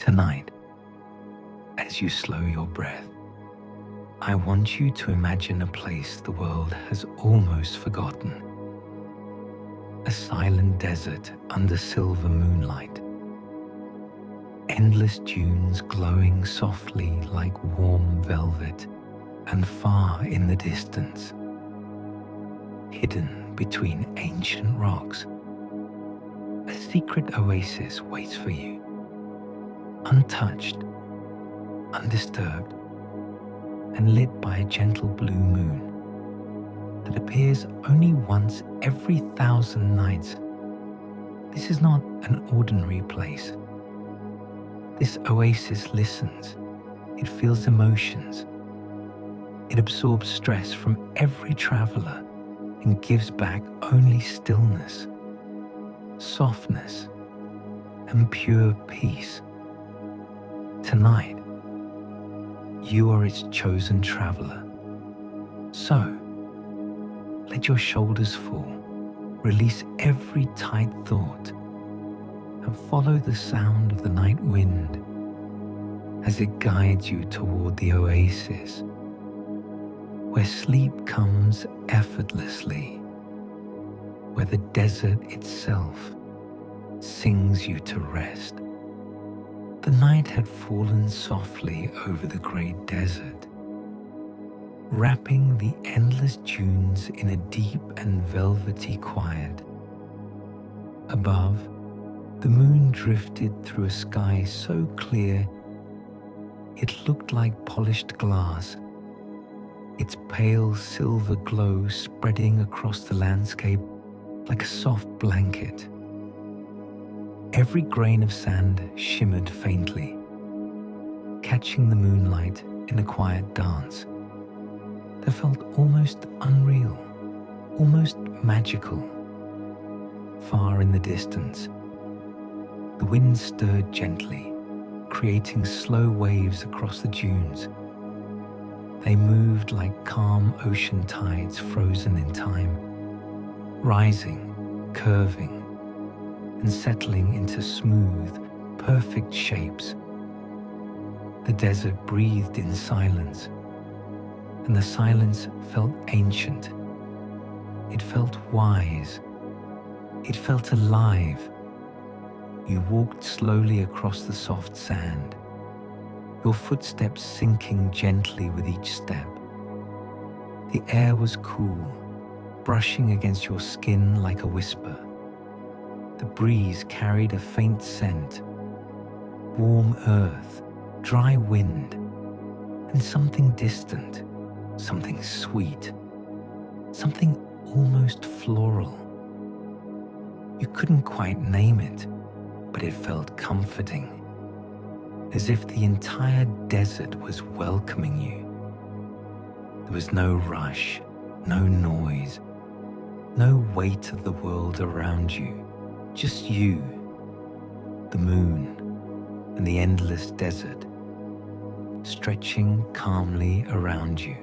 Tonight, as you slow your breath, I want you to imagine a place the world has almost forgotten. A silent desert under silver moonlight. Endless dunes glowing softly like warm velvet, and far in the distance, hidden between ancient rocks, a secret oasis waits for you, untouched, undisturbed, and lit by a gentle blue moon that appears only once every 1,000 nights. This is not an ordinary place. This oasis listens. It feels emotions. It absorbs stress from every traveler and gives back only stillness, softness, and pure peace. Tonight, you are its chosen traveler. So, let your shoulders fall, release every tight thought, and follow the sound of the night wind as it guides you toward the oasis, where sleep comes effortlessly, where the desert itself sings you to rest. The night had fallen softly over the great desert, wrapping the endless dunes in a deep and velvety quiet. Above, the moon drifted through a sky so clear it looked like polished glass, its pale silver glow spreading across the landscape like a soft blanket. Every grain of sand shimmered faintly, catching the moonlight in a quiet dance that felt almost unreal, almost magical. Far in the distance, the wind stirred gently, creating slow waves across the dunes. They moved like calm ocean tides frozen in time, rising, curving, and settling into smooth, perfect shapes. The desert breathed in silence, and the silence felt ancient. It felt wise. It felt alive. You walked slowly across the soft sand, your footsteps sinking gently with each step. The air was cool, brushing against your skin like a whisper. The breeze carried a faint scent, warm earth, dry wind, and something distant, something sweet, something almost floral. You couldn't quite name it, but it felt comforting, as if the entire desert was welcoming you. There was no rush, no noise, no weight of the world around you. Just you, the moon, and the endless desert, stretching calmly around you.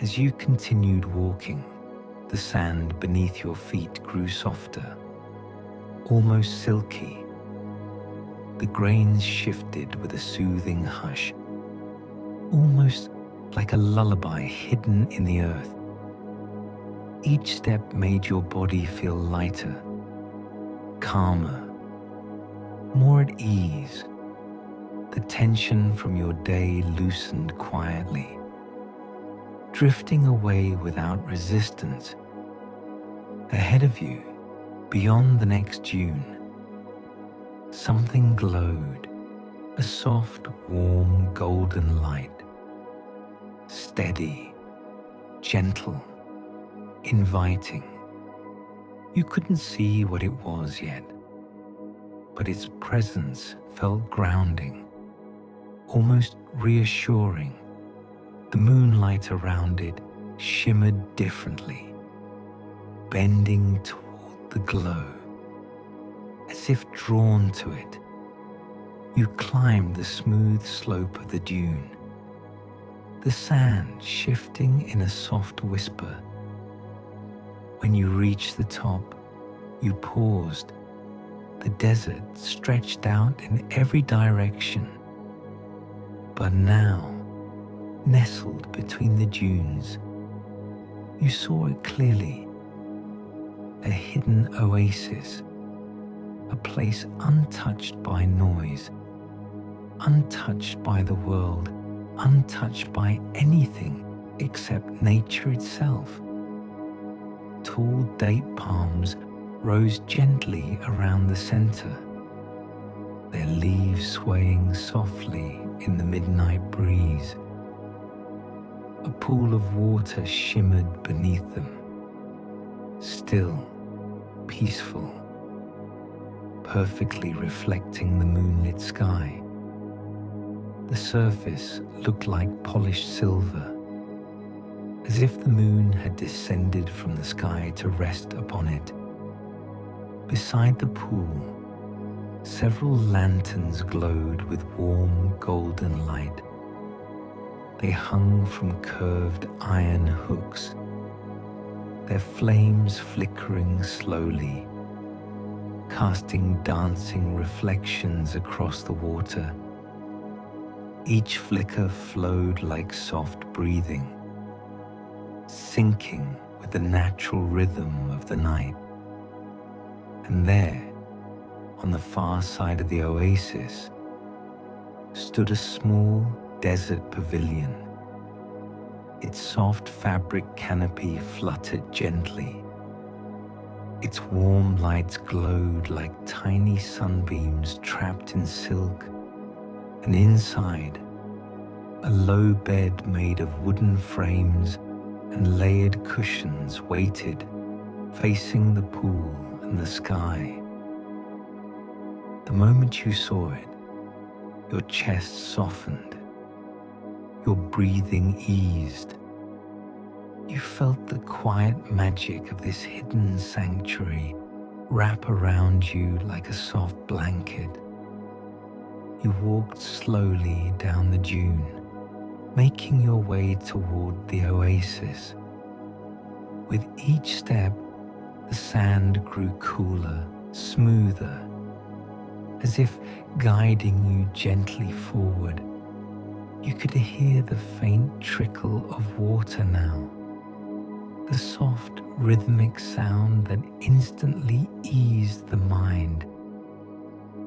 As you continued walking, the sand beneath your feet grew softer, almost silky. The grains shifted with a soothing hush, almost like a lullaby hidden in the earth. Each step made your body feel lighter, calmer, more at ease. The tension from your day loosened quietly, drifting away without resistance. Ahead of you, beyond the next dune, something glowed, a soft, warm, golden light. Steady, gentle, inviting. You couldn't see what it was yet, but its presence felt grounding, almost reassuring. The moonlight around it shimmered differently, bending toward the glow, as if drawn to it. You climbed the smooth slope of the dune, the sand shifting in a soft whisper. When you reached the top, you paused, The desert stretched out in every direction, but now, nestled between the dunes, you saw it clearly. A hidden oasis, a place untouched by noise, untouched by the world, untouched by anything except nature itself. Tall date palms rose gently around the center, their leaves swaying softly in the midnight breeze. A pool of water shimmered beneath them, still, peaceful, perfectly reflecting the moonlit sky. The surface looked like polished silver, as if the moon had descended from the sky to rest upon it. Beside the pool, several lanterns glowed with warm golden light. They hung from curved iron hooks, their flames flickering slowly, casting dancing reflections across the water. Each flicker flowed like soft breathing, syncing with the natural rhythm of the night. And there, on the far side of the oasis, stood a small desert pavilion. Its soft fabric canopy fluttered gently. Its warm lights glowed like tiny sunbeams trapped in silk, and inside, a low bed made of wooden frames and layered cushions waited, facing the pool and the sky. The moment you saw it, your chest softened, your breathing eased. You felt the quiet magic of this hidden sanctuary wrap around you like a soft blanket. You walked slowly down the dune, making your way toward the oasis. With each step, the sand grew cooler, smoother, as if guiding you gently forward. You could hear the faint trickle of water now, the soft rhythmic sound that instantly eased the mind.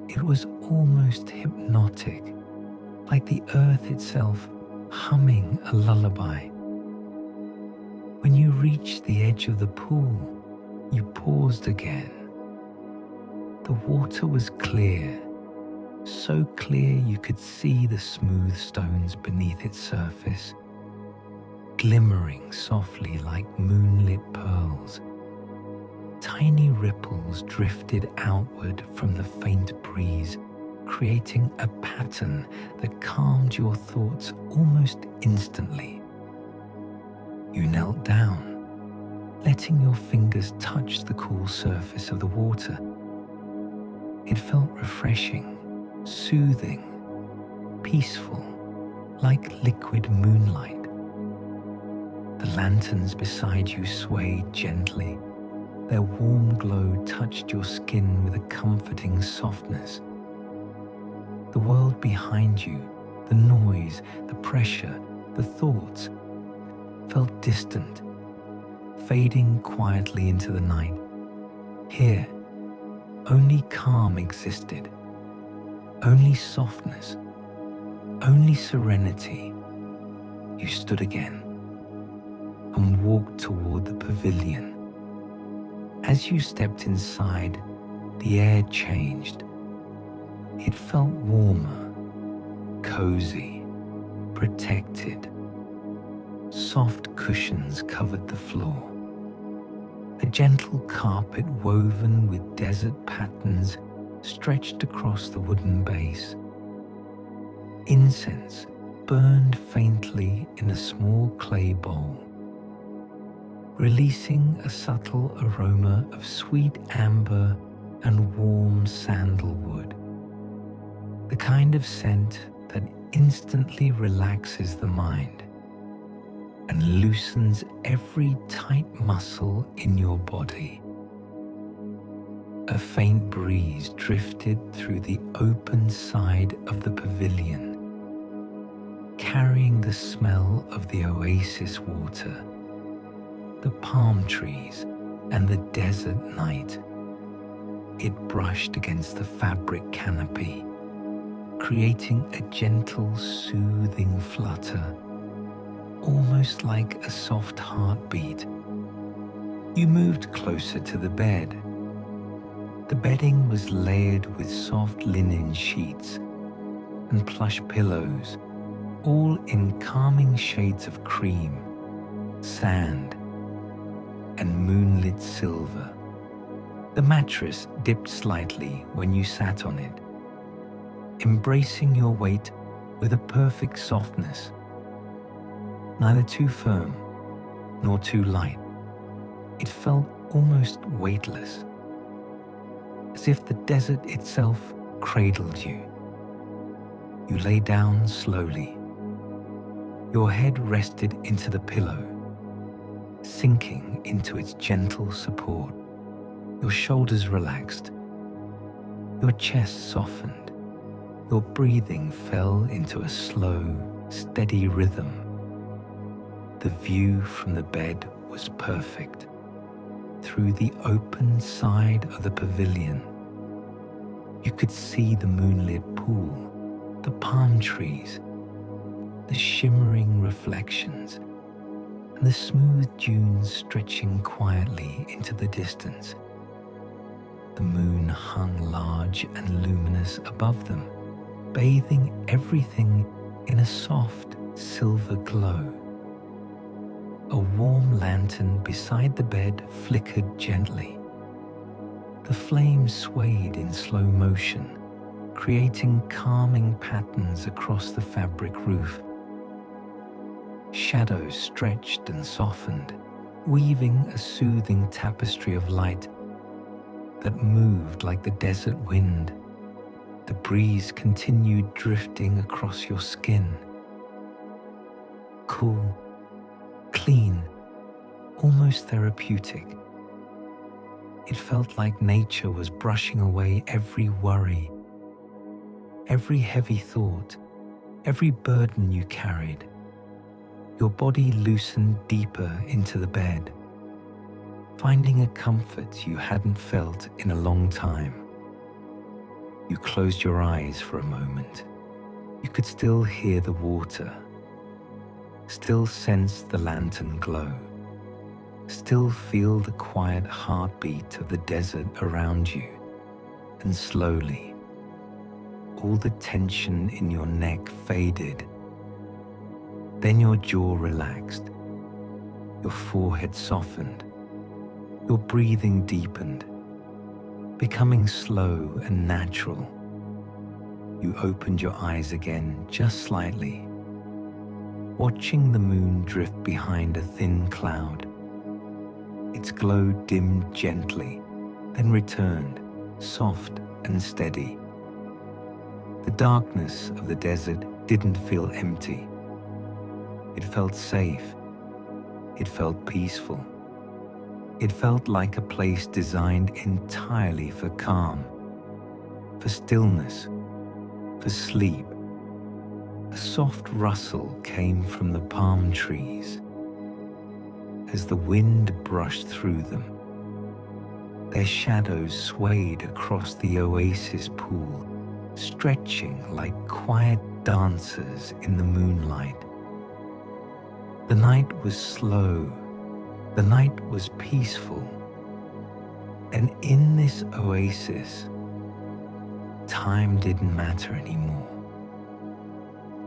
It was almost hypnotic, like the earth itself humming a lullaby. When you reached the edge of the pool, you paused again. The water was clear, so clear you could see the smooth stones beneath its surface, glimmering softly like moonlit pearls. Tiny ripples drifted outward from the faint breeze, creating a pattern that calmed your thoughts almost instantly. You knelt down, letting your fingers touch the cool surface of the water. It felt refreshing, soothing, peaceful, like liquid moonlight. The lanterns beside you swayed gently. Their warm glow touched your skin with a comforting softness. The world behind you, the noise, the pressure, the thoughts, felt distant, fading quietly into the night. Here, only calm existed, only softness, only serenity. You stood again and walked toward the pavilion. As you stepped inside, the air changed. It felt warmer, cozy, protected. Soft cushions covered the floor. A gentle carpet woven with desert patterns stretched across the wooden base. Incense burned faintly in a small clay bowl, releasing a subtle aroma of sweet amber and warm sandalwood, the kind of scent that instantly relaxes the mind and loosens every tight muscle in your body. A faint breeze drifted through the open side of the pavilion, carrying the smell of the oasis water, the palm trees, and the desert night. It brushed against the fabric canopy, creating a gentle, soothing flutter, almost like a soft heartbeat. You moved closer to the bed. The bedding was layered with soft linen sheets and plush pillows, all in calming shades of cream, sand, and moonlit silver. The mattress dipped slightly when you sat on it, embracing your weight with a perfect softness, neither too firm nor too light. It felt almost weightless, as if the desert itself cradled you. You lay down slowly. Your head rested into the pillow, sinking into its gentle support. Your shoulders relaxed. Your chest softened. Your breathing fell into a slow, steady rhythm. The view from the bed was perfect. Through the open side of the pavilion, you could see the moonlit pool, the palm trees, the shimmering reflections, and the smooth dunes stretching quietly into the distance. The moon hung large and luminous above them, bathing everything in a soft silver glow. A warm lantern beside the bed flickered gently. The flames swayed in slow motion, creating calming patterns across the fabric roof. Shadows stretched and softened, weaving a soothing tapestry of light that moved like the desert wind. The breeze continued drifting across your skin. Cool, clean, almost therapeutic. It felt like nature was brushing away every worry, every heavy thought, every burden you carried. Your body loosened deeper into the bed, finding a comfort you hadn't felt in a long time. You closed your eyes for a moment. You could still hear the water, still sense the lantern glow, still feel the quiet heartbeat of the desert around you. And slowly, all the tension in your neck faded. Then your jaw relaxed, your forehead softened, your breathing deepened, becoming slow and natural. You opened your eyes again just slightly, watching the moon drift behind a thin cloud. Its glow dimmed gently, then returned, soft and steady. The darkness of the desert didn't feel empty. It felt safe. It felt peaceful. It felt like a place designed entirely for calm, for stillness, for sleep. A soft rustle came from the palm trees as the wind brushed through them. Their shadows swayed across the oasis pool, stretching like quiet dancers in the moonlight. The night was slow. The night was peaceful. And in this oasis, time didn't matter anymore.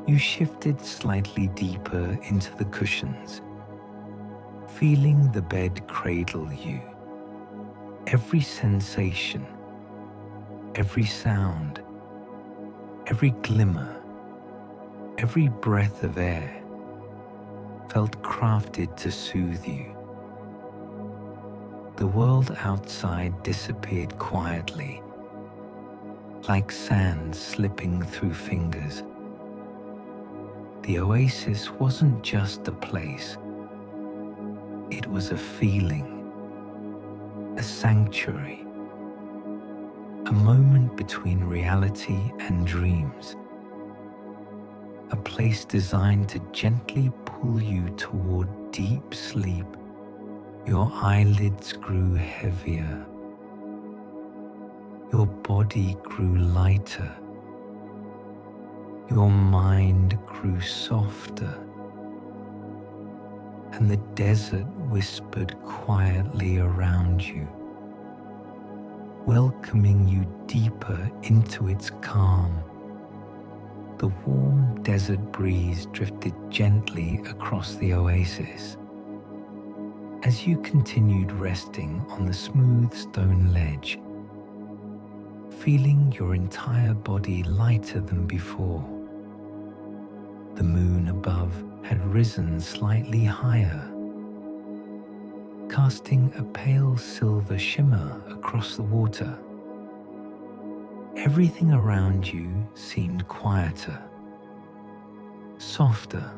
You shifted slightly deeper into the cushions, feeling the bed cradle you. Every sensation, every sound, every glimmer, every breath of air felt crafted to soothe you. The world outside disappeared quietly, like sand slipping through fingers. The oasis wasn't just a place. It was a feeling, a sanctuary, a moment between reality and dreams, a place designed to gently pull you toward deep sleep. Your eyelids grew heavier, your body grew lighter, your mind grew softer, and the desert whispered quietly around you, welcoming you deeper into its calm. The warm desert breeze drifted gently across the oasis. As you continued resting on the smooth stone ledge, feeling your entire body lighter than before. The moon above had risen slightly higher, casting a pale silver shimmer across the water. Everything around you seemed quieter, softer,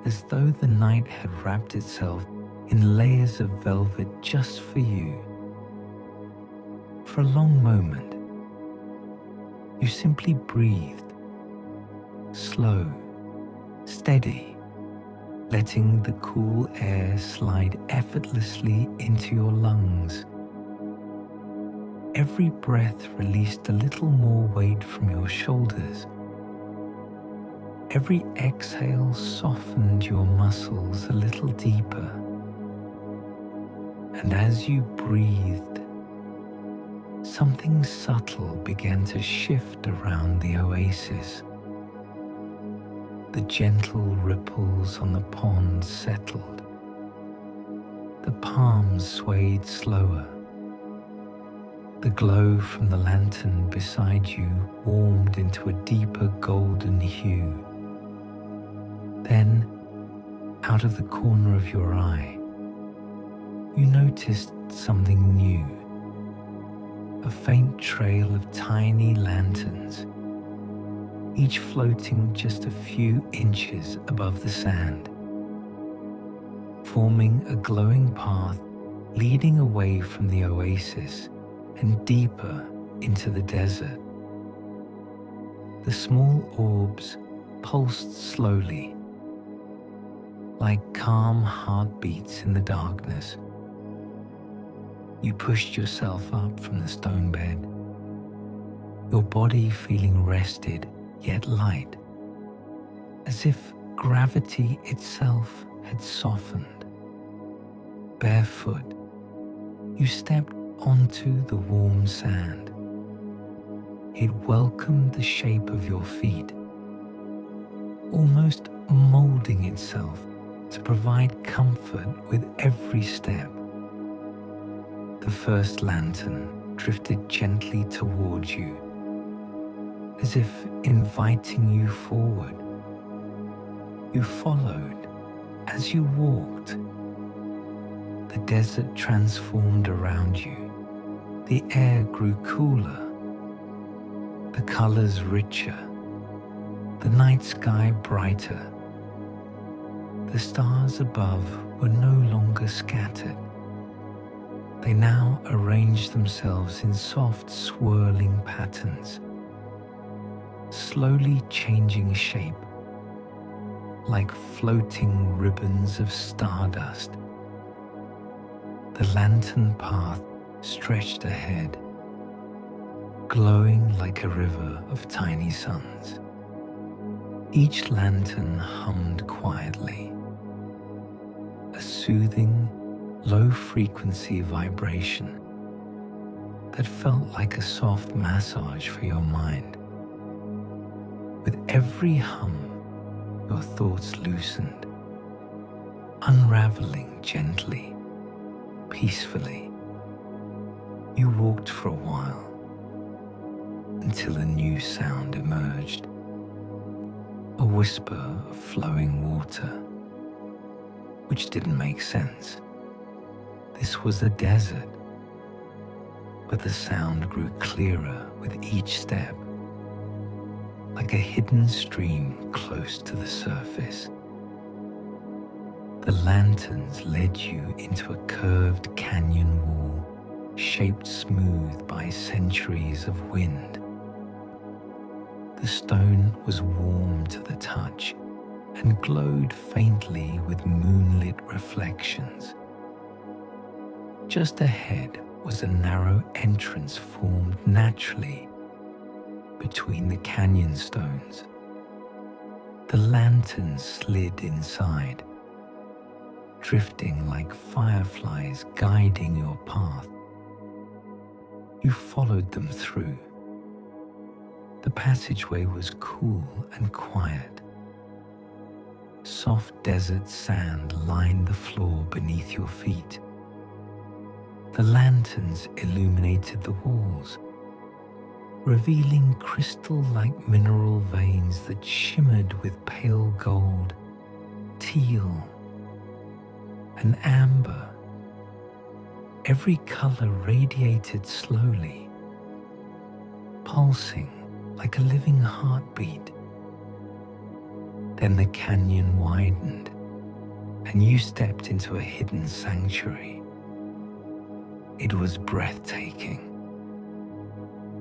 as though the night had wrapped itself in layers of velvet just for you. For a long moment, you simply breathed, slow, steady, letting the cool air slide effortlessly into your lungs. Every breath released a little more weight from your shoulders. Every exhale softened your muscles a little deeper. And as you breathed, something subtle began to shift around the oasis. The gentle ripples on the pond settled. The palms swayed slower. The glow from the lantern beside you warmed into a deeper golden hue. Then, out of the corner of your eye, you noticed something new. A faint trail of tiny lanterns, each floating just a few inches above the sand, forming a glowing path leading away from the oasis and deeper into the desert. The small orbs pulsed slowly, like calm heartbeats in the darkness. You pushed yourself up from the stone bed, your body feeling rested yet light, as if gravity itself had softened. Barefoot, you stepped onto the warm sand. It welcomed the shape of your feet, almost molding itself to provide comfort with every step. The first lantern drifted gently towards you, as if inviting you forward. You followed as you walked. The desert transformed around you. The air grew cooler, the colors richer, the night sky brighter. The stars above were no longer scattered. They now arranged themselves in soft, swirling patterns, slowly changing shape, like floating ribbons of stardust. The lantern path stretched ahead, glowing like a river of tiny suns. Each lantern hummed quietly, a soothing, low-frequency vibration that felt like a soft massage for your mind. With every hum, your thoughts loosened, unraveling gently, peacefully. You walked for a while, until a new sound emerged, a whisper of flowing water, which didn't make sense. This was the desert, but the sound grew clearer with each step, like a hidden stream close to the surface. The lanterns led you into a curved canyon wall, shaped smooth by centuries of wind. The stone was warm to the touch and glowed faintly with moonlit reflections. Just ahead was a narrow entrance formed naturally between the canyon stones. The lantern slid inside, drifting like fireflies guiding your path. You followed them through. The passageway was cool and quiet. Soft desert sand lined the floor beneath your feet. The lanterns illuminated the walls, revealing crystal-like mineral veins that shimmered with pale gold, teal, and amber. Every color radiated slowly, pulsing like a living heartbeat. Then the canyon widened, and you stepped into a hidden sanctuary. It was breathtaking.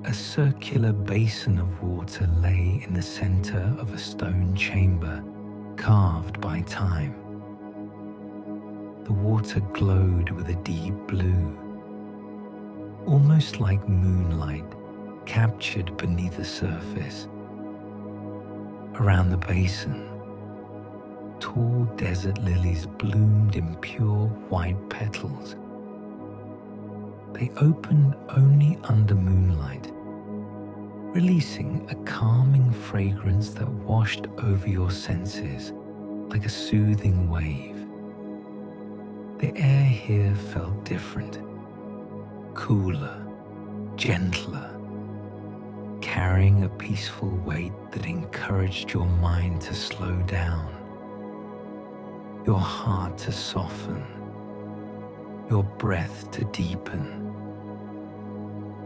A circular basin of water lay in the center of a stone chamber carved by time. The water glowed with a deep blue, almost like moonlight captured beneath the surface. Around the basin, tall desert lilies bloomed in pure white petals. They opened only under moonlight, releasing a calming fragrance that washed over your senses like a soothing wave. The air here felt different, cooler, gentler, carrying a peaceful weight that encouraged your mind to slow down, your heart to soften, your breath to deepen.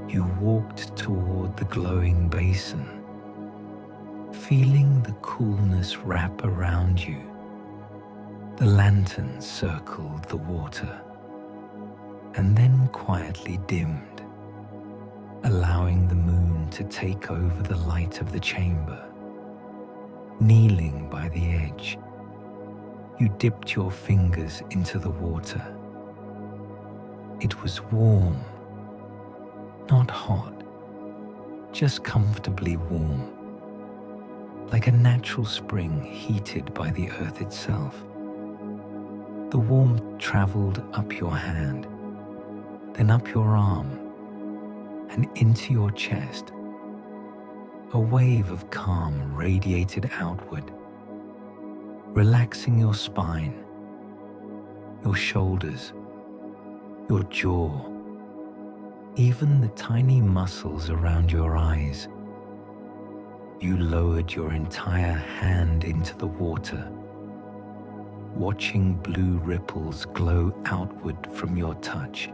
You walked toward the glowing basin, feeling the coolness wrap around you. The lantern circled the water and then quietly dimmed, allowing the moon to take over the light of the chamber. Kneeling by the edge, you dipped your fingers into the water. It was warm, not hot, just comfortably warm, like a natural spring heated by the earth itself. The warmth traveled up your hand, then up your arm, and into your chest. A wave of calm radiated outward, relaxing your spine, your shoulders, your jaw, even the tiny muscles around your eyes. You lowered your entire hand into the water, watching blue ripples glow outward from your touch.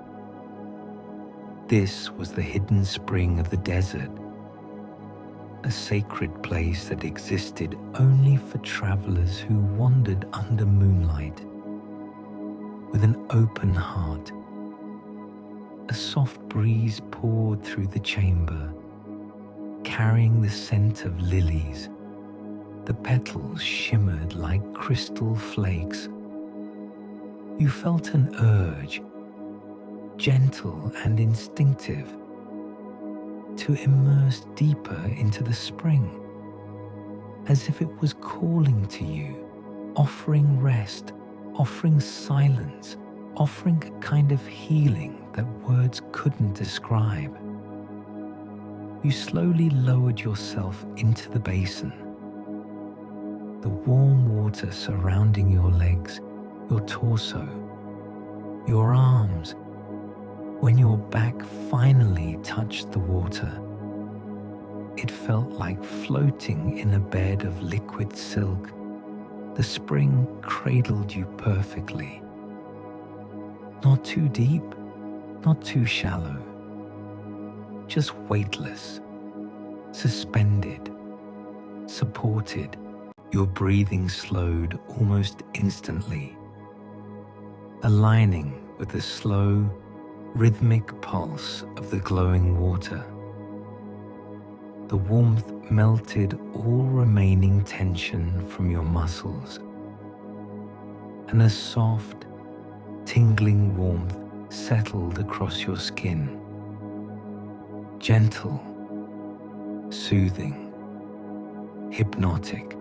This was the hidden spring of the desert, a sacred place that existed only for travelers who wandered under moonlight. With an open heart, a soft breeze poured through the chamber, carrying the scent of lilies. The petals shimmered like crystal flakes. You felt an urge, gentle and instinctive, to immerse deeper into the spring, as if it was calling to you, offering rest, offering silence, offering a kind of healing that words couldn't describe. You slowly lowered yourself into the basin, the warm water surrounding your legs, your torso, your arms. When your back finally touched the water, it felt like floating in a bed of liquid silk. The spring cradled you perfectly. Not too deep, not too shallow, just weightless, suspended, supported. Your breathing slowed almost instantly, aligning with the slow, rhythmic pulse of the glowing water. The warmth melted all remaining tension from your muscles, and a soft, tingling warmth settled across your skin. Gentle, soothing, hypnotic.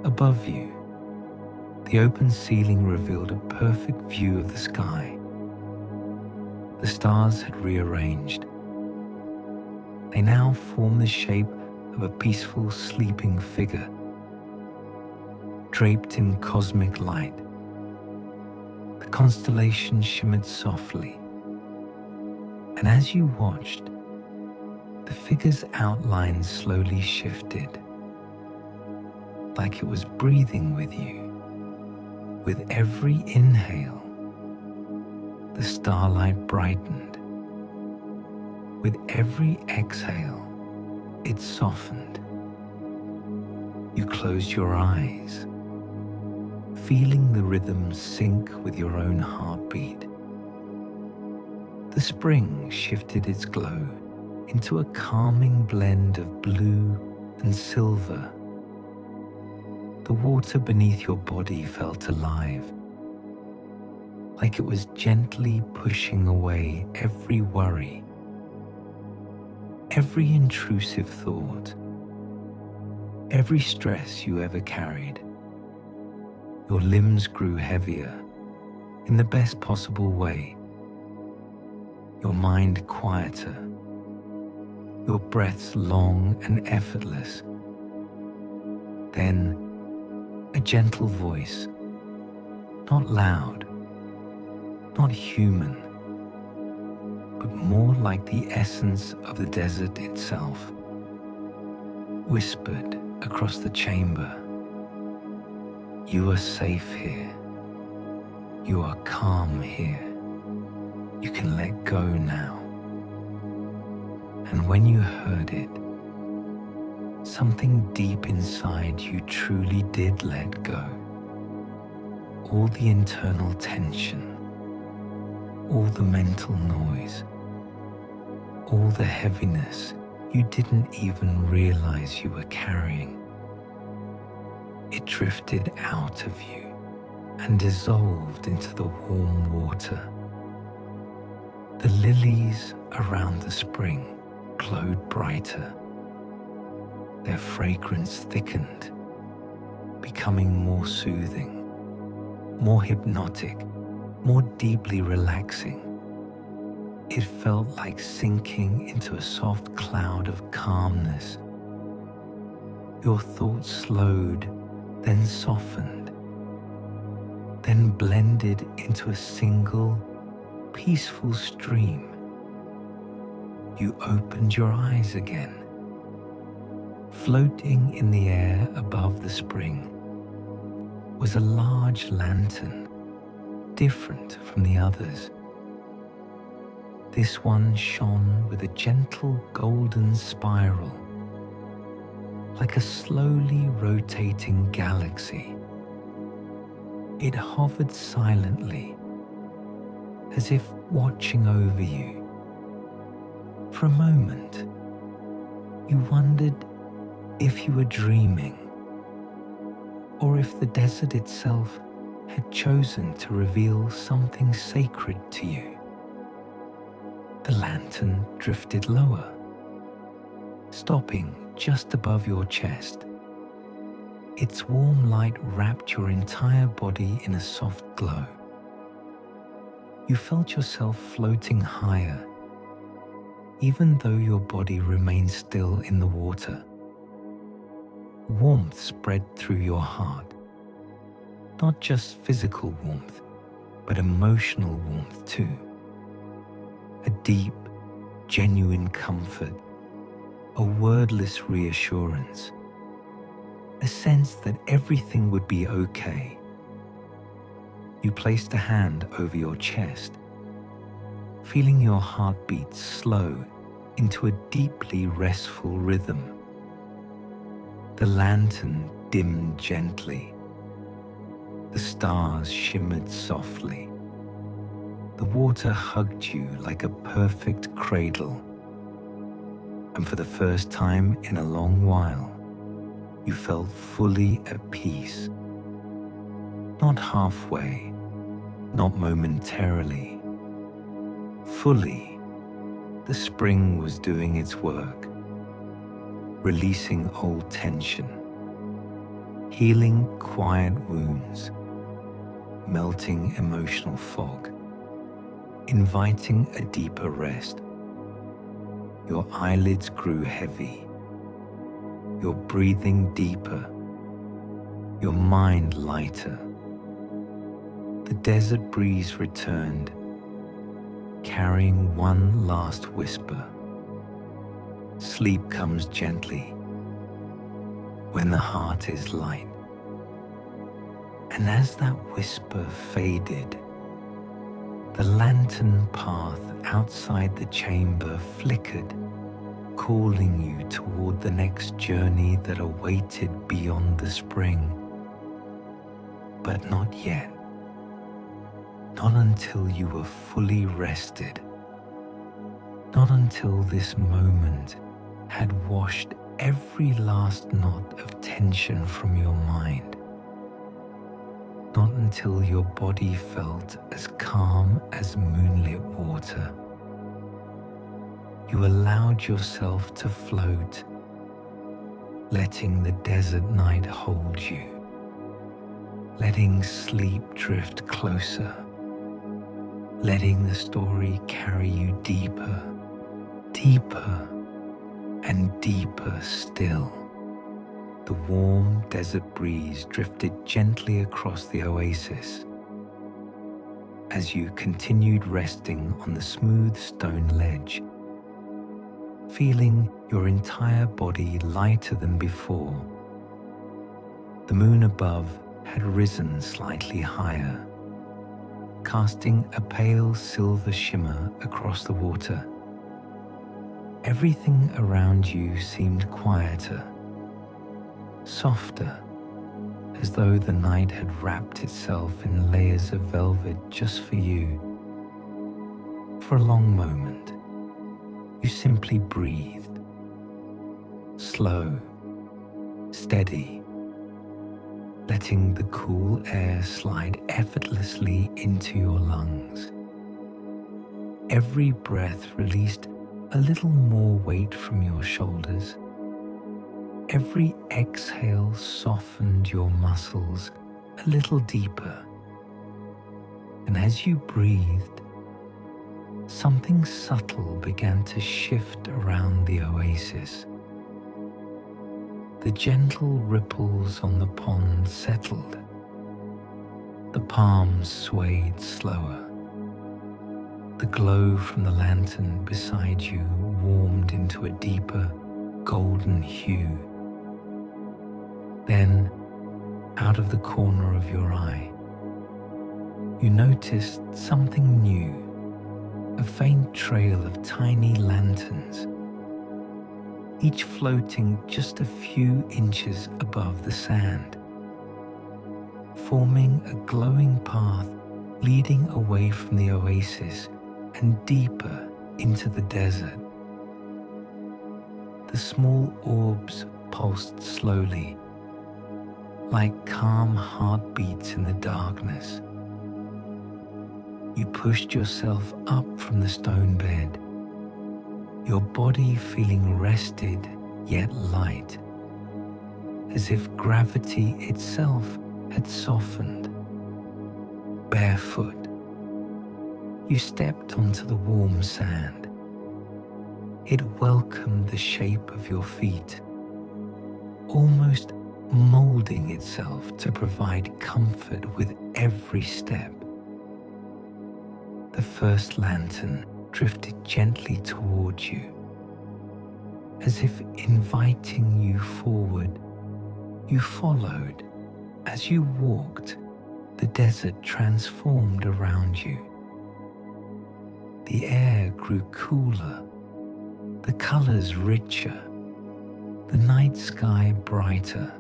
Above you, the open ceiling revealed a perfect view of the sky. The stars had rearranged. They now form the shape of a peaceful sleeping figure, draped in cosmic light. The constellation shimmered softly, and as you watched, the figure's outline slowly shifted, like it was breathing with you. With every inhale, the starlight brightened. With every exhale, it softened. You closed your eyes, feeling the rhythm sync with your own heartbeat. The spring shifted its glow into a calming blend of blue and silver. The water beneath your body felt alive, like it was gently pushing away every worry, every intrusive thought, every stress you ever carried. Your limbs grew heavier in the best possible way, your mind quieter, your breaths long and effortless. Then, a gentle voice, not loud, not human, but more like the essence of the desert itself, whispered across the chamber. You are safe here. You are calm here. You can let go now. And when you heard it, something deep inside you truly did let go. All the internal tension, all the mental noise, all the heaviness you didn't even realize you were carrying. It drifted out of you and dissolved into the warm water. The lilies around the spring glowed brighter. Their fragrance thickened, becoming more soothing, more hypnotic, more deeply relaxing. It felt like sinking into a soft cloud of calmness. Your thoughts slowed, then softened, then blended into a single, peaceful stream. You opened your eyes again. Floating in the air above the spring was a large lantern, different from the others. This one shone with a gentle golden spiral, like a slowly rotating galaxy. It hovered silently, as if watching over you. For a moment, you wondered if you were dreaming, or if the desert itself had chosen to reveal something sacred to you. The lantern drifted lower, stopping just above your chest. Its warm light wrapped your entire body in a soft glow. You felt yourself floating higher, even though your body remained still in the water. Warmth spread through your heart, not just physical warmth, but emotional warmth too. A deep, genuine comfort, a wordless reassurance, a sense that everything would be okay. You placed a hand over your chest, feeling your heartbeat slow into a deeply restful rhythm. The lantern dimmed gently. The stars shimmered softly. The water hugged you like a perfect cradle, and for the first time in a long while, you felt fully at peace. Not halfway, not momentarily. Fully, the spring was doing its work, releasing old tension, healing quiet wounds, melting emotional fog, inviting a deeper rest. Your eyelids grew heavy, your breathing deeper, your mind lighter. The desert breeze returned, carrying one last whisper. Sleep comes gently when the heart is light. And as that whisper faded, the lantern path outside the chamber flickered, calling you toward the next journey that awaited beyond the spring. But not yet. Not until you were fully rested. Not until this moment had washed every last knot of tension from your mind. Not until your body felt as calm as moonlit water. You allowed yourself to float, letting the desert night hold you, letting sleep drift closer, letting the story carry you deeper, deeper, and deeper still. The warm desert breeze drifted gently across the oasis as you continued resting on the smooth stone ledge, feeling your entire body lighter than before. The moon above had risen slightly higher, casting a pale silver shimmer across the water. Everything around you seemed quieter, softer, as though the night had wrapped itself in layers of velvet just for you. For a long moment, you simply breathed, slow, steady, letting the cool air slide effortlessly into your lungs. Every breath released a little more weight from your shoulders. Every exhale softened your muscles a little deeper. And as you breathed, something subtle began to shift around the oasis. The gentle ripples on the pond settled. The palms swayed slower. The glow from the lantern beside you warmed into a deeper golden hue. Then, out of the corner of your eye, you noticed something new, a faint trail of tiny lanterns, each floating just a few inches above the sand, forming a glowing path leading away from the oasis and deeper into the desert. The small orbs pulsed slowly, like calm heartbeats in the darkness. You pushed yourself up from the stone bed, your body feeling rested yet light, as if gravity itself had softened. Barefoot, you stepped onto the warm sand. It welcomed the shape of your feet, almost molding itself to provide comfort with every step. The first lantern drifted gently towards you, as if inviting you forward. You followed. As you walked, the desert transformed around you. The air grew cooler, the colors richer, the night sky brighter.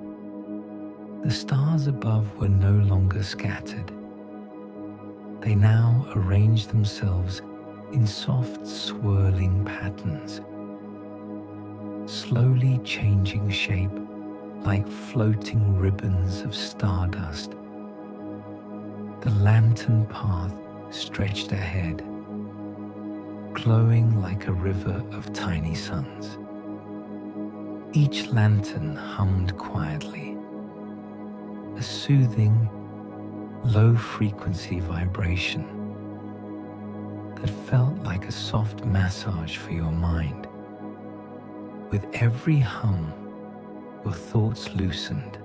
The stars above were no longer scattered. They now arrange themselves in soft swirling patterns, slowly changing shape like floating ribbons of stardust. The lantern path stretched ahead, glowing like a river of tiny suns. Each lantern hummed quietly, a soothing, low-frequency vibration that felt like a soft massage for your mind. With every hum, your thoughts loosened,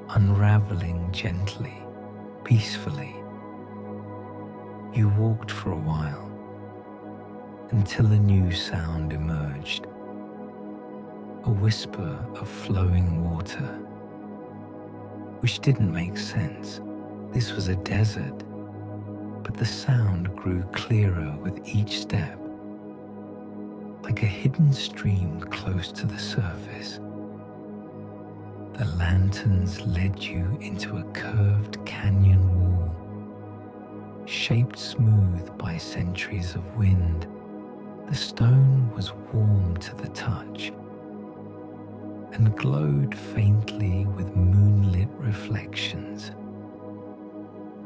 unraveling gently, peacefully. You walked for a while until a new sound emerged, a whisper of flowing water, which didn't make sense. This was a desert, but the sound grew clearer with each step, like a hidden stream close to the surface. The lanterns led you into a curved canyon wall, shaped smooth by centuries of wind. The stone was warm to the touch and glowed faintly with moonlit reflections.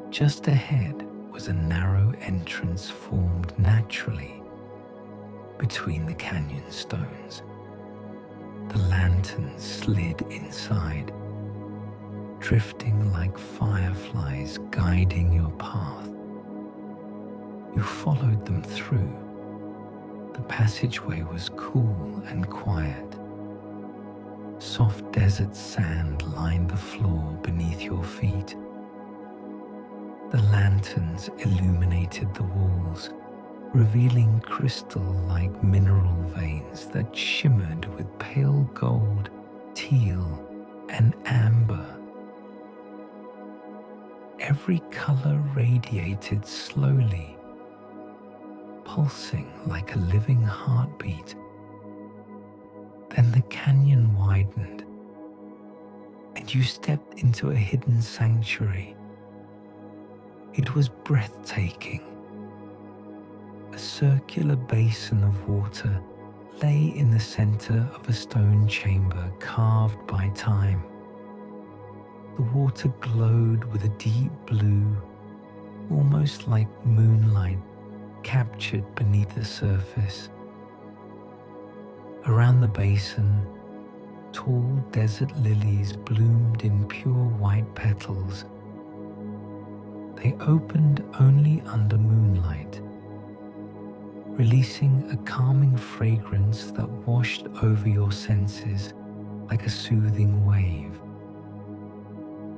Just ahead was a narrow entrance formed naturally between the canyon stones. The lanterns slid inside, drifting like fireflies guiding your path. You followed them through. The passageway was cool and quiet. Soft desert sand lined the floor beneath your feet. The lanterns illuminated the walls, revealing crystal-like mineral veins that shimmered with pale gold, teal, and amber. Every color radiated slowly, pulsing like a living heartbeat. Then the canyon widened, and you stepped into a hidden sanctuary. It was breathtaking. A circular basin of water lay in the center of a stone chamber carved by time. The water glowed with a deep blue, almost like moonlight captured beneath the surface. Around the basin, tall desert lilies bloomed in pure white petals. They opened only under moonlight, releasing a calming fragrance that washed over your senses like a soothing wave.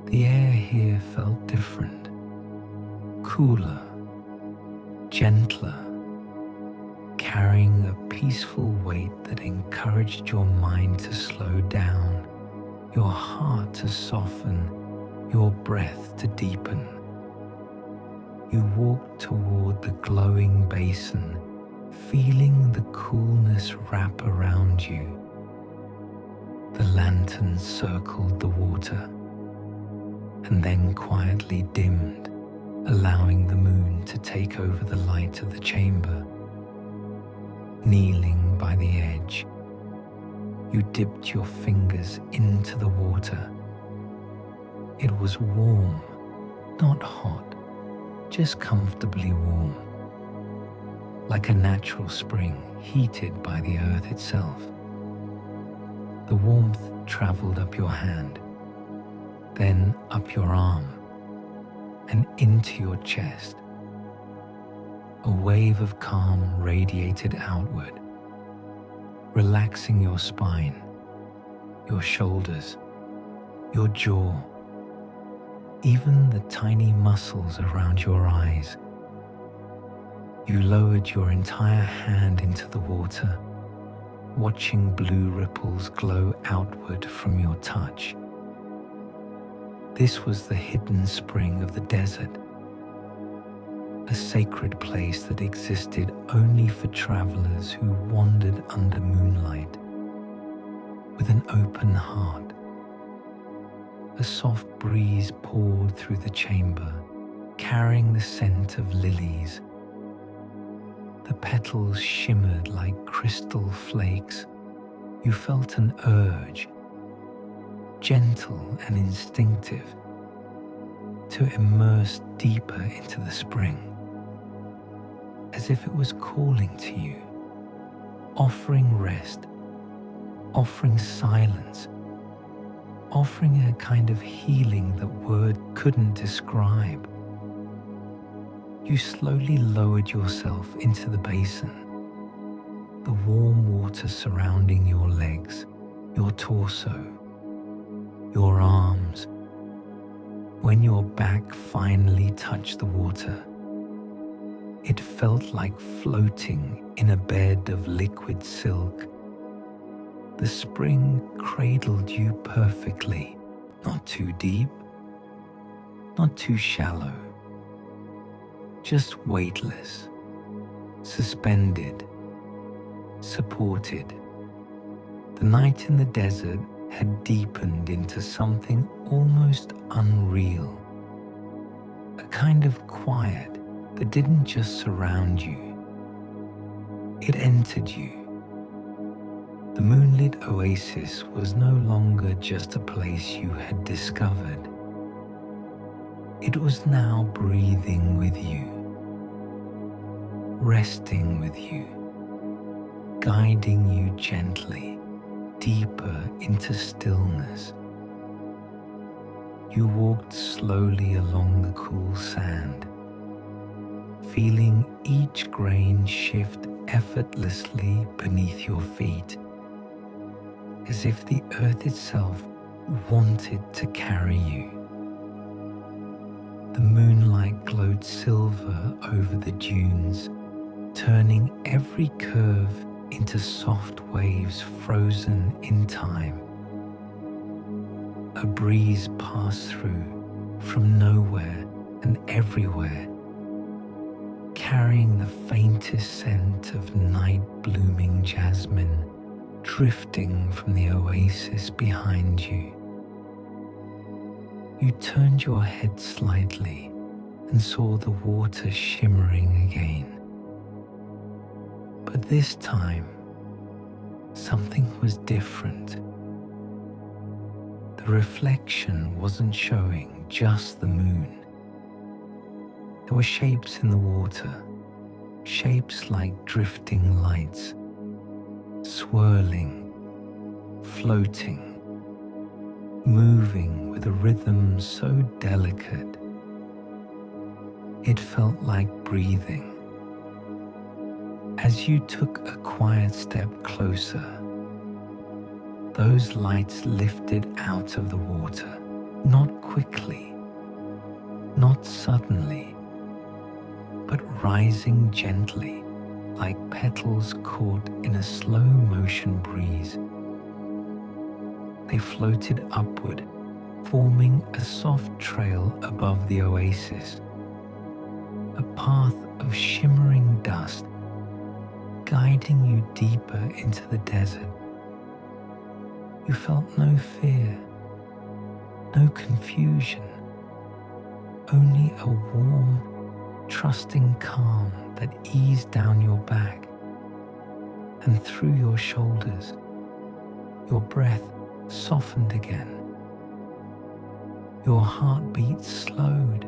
The air here felt different, cooler, gentler, carrying a peaceful weight that encouraged your mind to slow down, your heart to soften, your breath to deepen. You walked toward the glowing basin, feeling the coolness wrap around you. The lanterns circled the water and then quietly dimmed, allowing the moon to take over the light of the chamber. Kneeling by the edge, you dipped your fingers into the water. It was warm, not hot, just comfortably warm, like a natural spring heated by the earth itself. The warmth traveled up your hand, then up your arm, and into your chest. A wave of calm radiated outward, relaxing your spine, your shoulders, your jaw, even the tiny muscles around your eyes. You lowered your entire hand into the water, watching blue ripples glow outward from your touch. This was the hidden spring of the desert, a sacred place that existed only for travelers who wandered under moonlight. With an open heart, a soft breeze poured through the chamber, carrying the scent of lilies. The petals shimmered like crystal flakes. You felt an urge, gentle and instinctive, to immerse deeper into the spring, as if it was calling to you, offering rest, offering silence, offering a kind of healing that word couldn't describe. You slowly lowered yourself into the basin, the warm water surrounding your legs, your torso, your arms. When your back finally touched the water, it felt like floating in a bed of liquid silk. The spring cradled you perfectly, not too deep, not too shallow, just weightless, suspended, supported. The night in the desert had deepened into something almost unreal, a kind of quiet that didn't just surround you, it entered you. The moonlit oasis was no longer just a place you had discovered. It was now breathing with you, resting with you, guiding you gently deeper into stillness. You walked slowly along the cool sand, feeling each grain shift effortlessly beneath your feet, as if the earth itself wanted to carry you. The moonlight glowed silver over the dunes, turning every curve into soft waves frozen in time. A breeze passed through from nowhere and everywhere, carrying the faintest scent of night-blooming jasmine drifting from the oasis behind you. You turned your head slightly and saw the water shimmering again. But this time, something was different. The reflection wasn't showing just the moon. There were shapes in the water, shapes like drifting lights, swirling, floating, moving with a rhythm so delicate. It felt like breathing. As you took a quiet step closer, those lights lifted out of the water, not quickly, not suddenly, but rising gently like petals caught in a slow motion breeze. They floated upward, forming a soft trail above the oasis, a path of shimmering dust guiding you deeper into the desert. You felt no fear, no confusion, only a warm, trusting calm that eased down your back and through your shoulders. Your breath softened again. Your heartbeat slowed.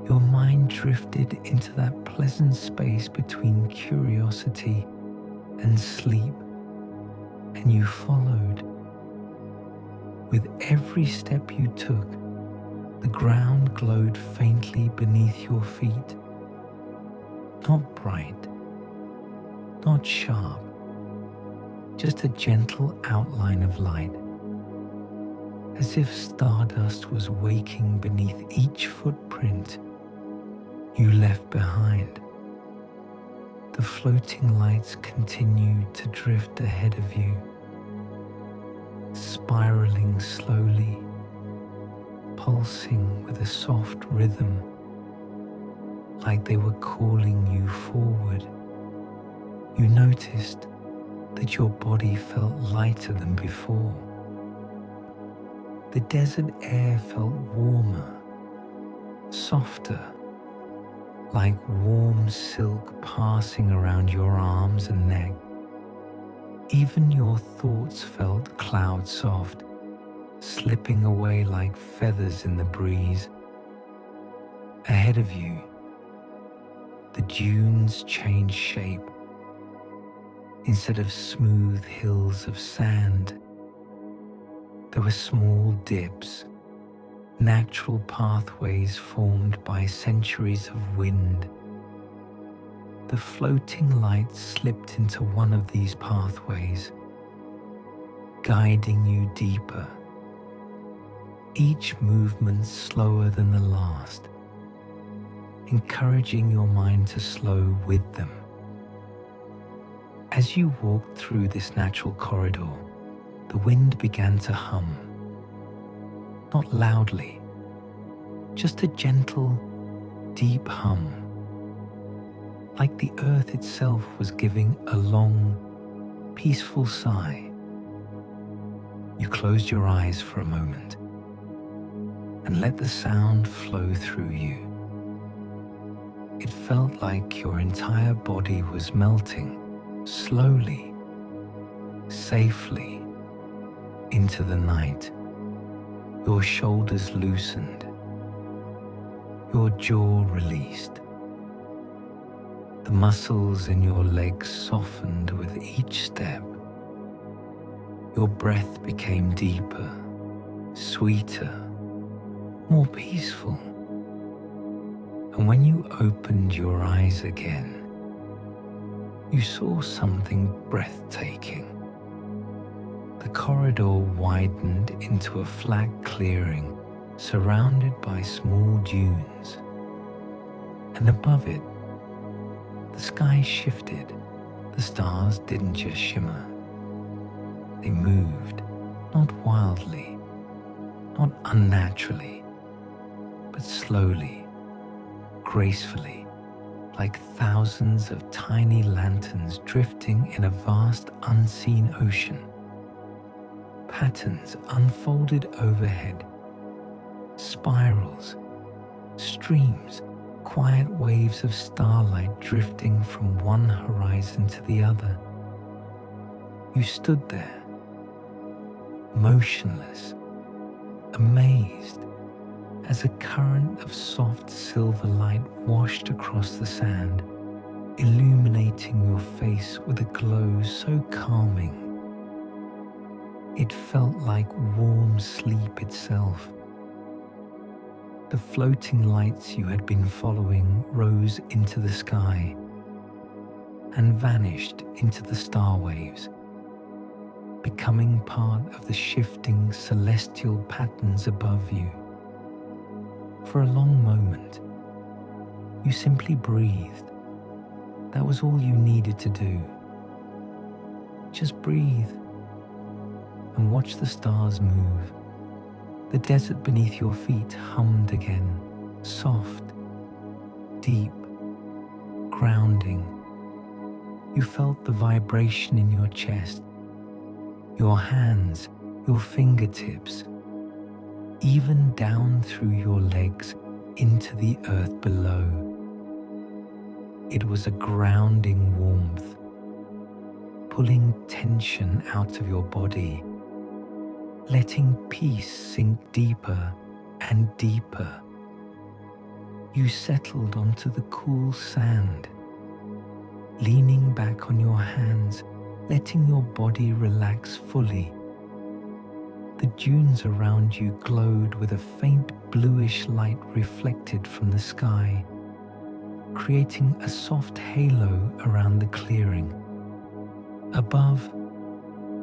Your mind drifted into that pleasant space between curiosity and sleep, and you followed. With every step you took, the ground glowed faintly beneath your feet. Not bright, not sharp, just a gentle outline of light, as if stardust was waking beneath each footprint you left behind. The floating lights continued to drift ahead of you, spiraling slowly, pulsing with a soft rhythm, like they were calling you forward. You noticed that your body felt lighter than before. The desert air felt warmer, softer, like warm silk passing around your arms and neck. Even your thoughts felt cloud soft, slipping away like feathers in the breeze. Ahead of you, the dunes changed shape. Instead of smooth hills of sand, there were small dips, natural pathways formed by centuries of wind. The floating light slipped into one of these pathways, guiding you deeper, each movement slower than the last, encouraging your mind to slow with them. As you walked through this natural corridor, the wind began to hum. Not loudly, just a gentle, deep hum, like the earth itself was giving a long, peaceful sigh. You closed your eyes for a moment and let the sound flow through you. It felt like your entire body was melting slowly, safely into the night. Your shoulders loosened, your jaw released. The muscles in your legs softened with each step. Your breath became deeper, sweeter, more peaceful. And when you opened your eyes again, you saw something breathtaking. The corridor widened into a flat clearing surrounded by small dunes. And above it, the sky shifted. The stars didn't just shimmer. They moved, not wildly, not unnaturally, but slowly, gracefully, like thousands of tiny lanterns drifting in a vast unseen ocean. Patterns unfolded overhead, spirals, streams, quiet waves of starlight drifting from one horizon to the other. You stood there, motionless, amazed, as a current of soft silver light washed across the sand, illuminating your face with a glow so calming. It felt like warm sleep itself. The floating lights you had been following rose into the sky and vanished into the star waves, becoming part of the shifting celestial patterns above you. For a long moment, you simply breathed. That was all you needed to do. Just breathe and watch the stars move. The desert beneath your feet hummed again, soft, deep, grounding. You felt the vibration in your chest, your hands, your fingertips, even down through your legs into the earth below. It was a grounding warmth, pulling tension out of your body, letting peace sink deeper and deeper. You settled onto the cool sand, leaning back on your hands, letting your body relax fully. The dunes around you glowed with a faint bluish light reflected from the sky, creating a soft halo around the clearing. Above,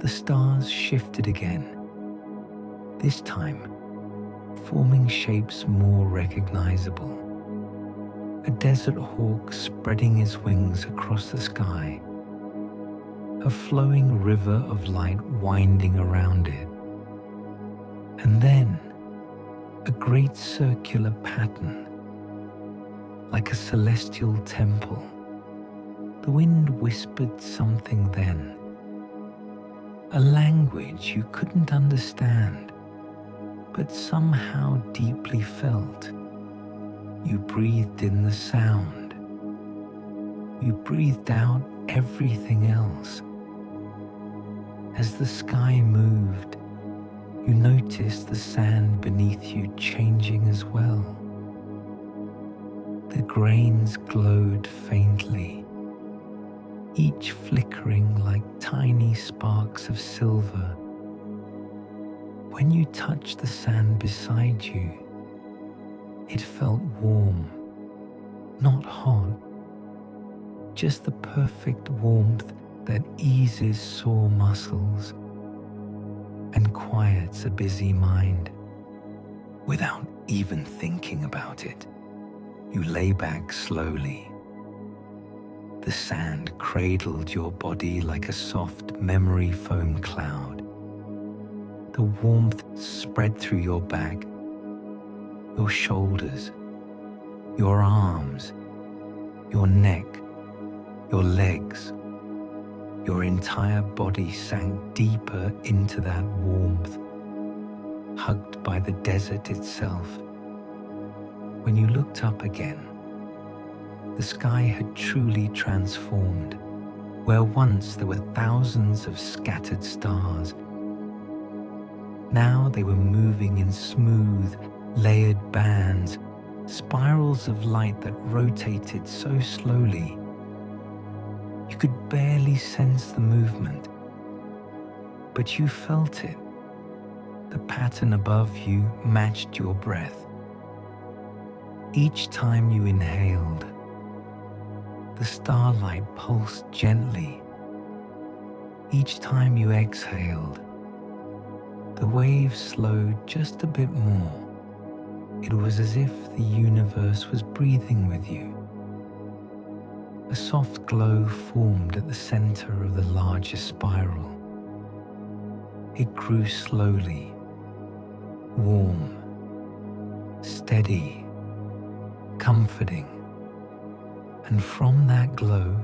the stars shifted again, this time forming shapes more recognizable. A desert hawk spreading his wings across the sky, a flowing river of light winding around it, and then a great circular pattern, like a celestial temple. The wind whispered something then, a language you couldn't understand, but somehow deeply felt. you breathed in the sound. You breathed out everything else. As the sky moved, you noticed the sand beneath you changing as well. The grains glowed faintly, each flickering like tiny sparks of silver. When you touched the sand beside you, it felt warm, not hot, just the perfect warmth that eases sore muscles and quiets a busy mind. Without even thinking about it, you lay back slowly. The sand cradled your body like a soft memory foam cloud. The warmth spread through your back, your shoulders, your arms, your neck, your legs. Your entire body sank deeper into that warmth, hugged by the desert itself. When you looked up again, the sky had truly transformed. Where once there were thousands of scattered stars, now they were moving in smooth, layered bands, spirals of light that rotated so slowly you could barely sense the movement, but you felt it. The pattern above you matched your breath. Each time you inhaled, the starlight pulsed gently. Each time you exhaled, the waves slowed just a bit more. It was as if the universe was breathing with you. A soft glow formed at the center of the larger spiral. It grew slowly, warm, steady, comforting, and from that glow,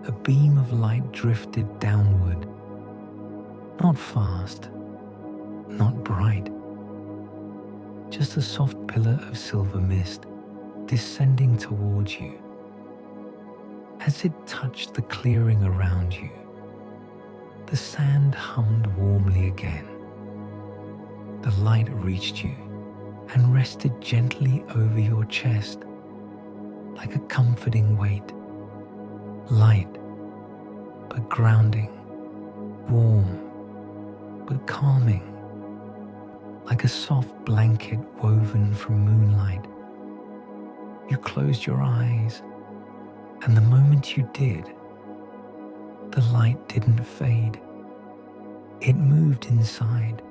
a beam of light drifted downward. Not fast, not bright, just a soft pillar of silver mist descending towards you. As it touched the clearing around you, the sand hummed warmly again. The light reached you and rested gently over your chest like a comforting weight. Light, but grounding. Warm, but calming. Like a soft blanket woven from moonlight. You closed your eyes, and the moment you did, the light didn't fade. It moved inside.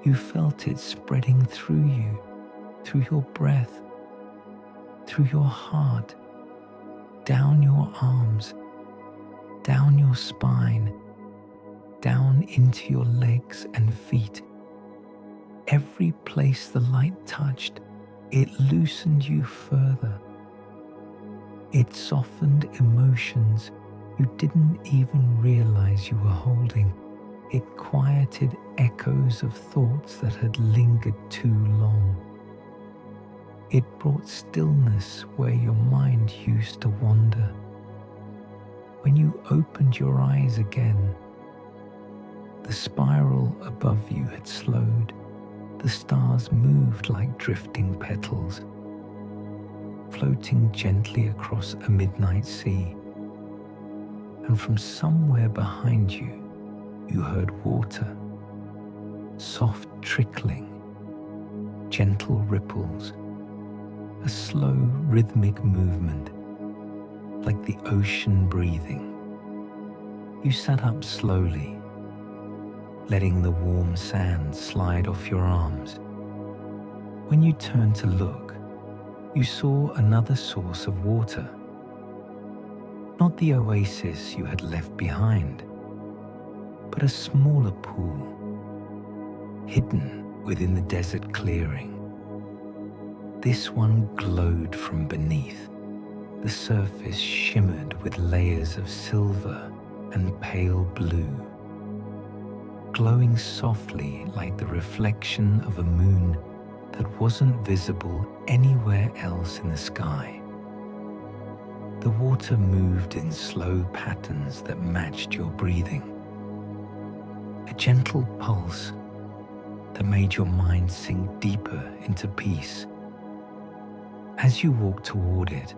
You felt it spreading through you, through your breath, through your heart, down your arms, down your spine, down into your legs and feet. Every place the light touched, it loosened you further. It softened emotions you didn't even realize you were holding. It quieted echoes of thoughts that had lingered too long. It brought stillness where your mind used to wander. When you opened your eyes again, the spiral above you had slowed. The stars moved like drifting petals, floating gently across a midnight sea. And from somewhere behind you, you heard water, soft trickling, gentle ripples, a slow rhythmic movement, like the ocean breathing. You sat up slowly, letting the warm sand slide off your arms. When you turned to look, you saw another source of water. Not the oasis you had left behind, but a smaller pool, hidden within the desert clearing. This one glowed from beneath. The surface shimmered with layers of silver and pale blue, glowing softly like the reflection of a moon that wasn't visible anywhere else in the sky. The water moved in slow patterns that matched your breathing. A gentle pulse that made your mind sink deeper into peace. As you walked toward it,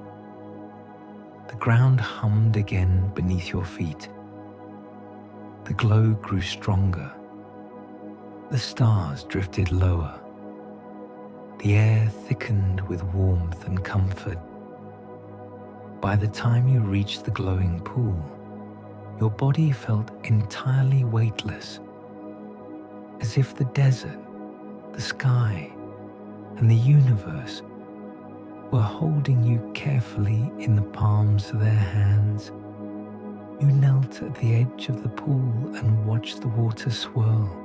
the ground hummed again beneath your feet. The glow grew stronger. The stars drifted lower. The air thickened with warmth and comfort. By the time you reached the glowing pool, your body felt entirely weightless, as if the desert, the sky, and the universe were holding you carefully in the palms of their hands. You knelt at the edge of the pool and watched the water swirl.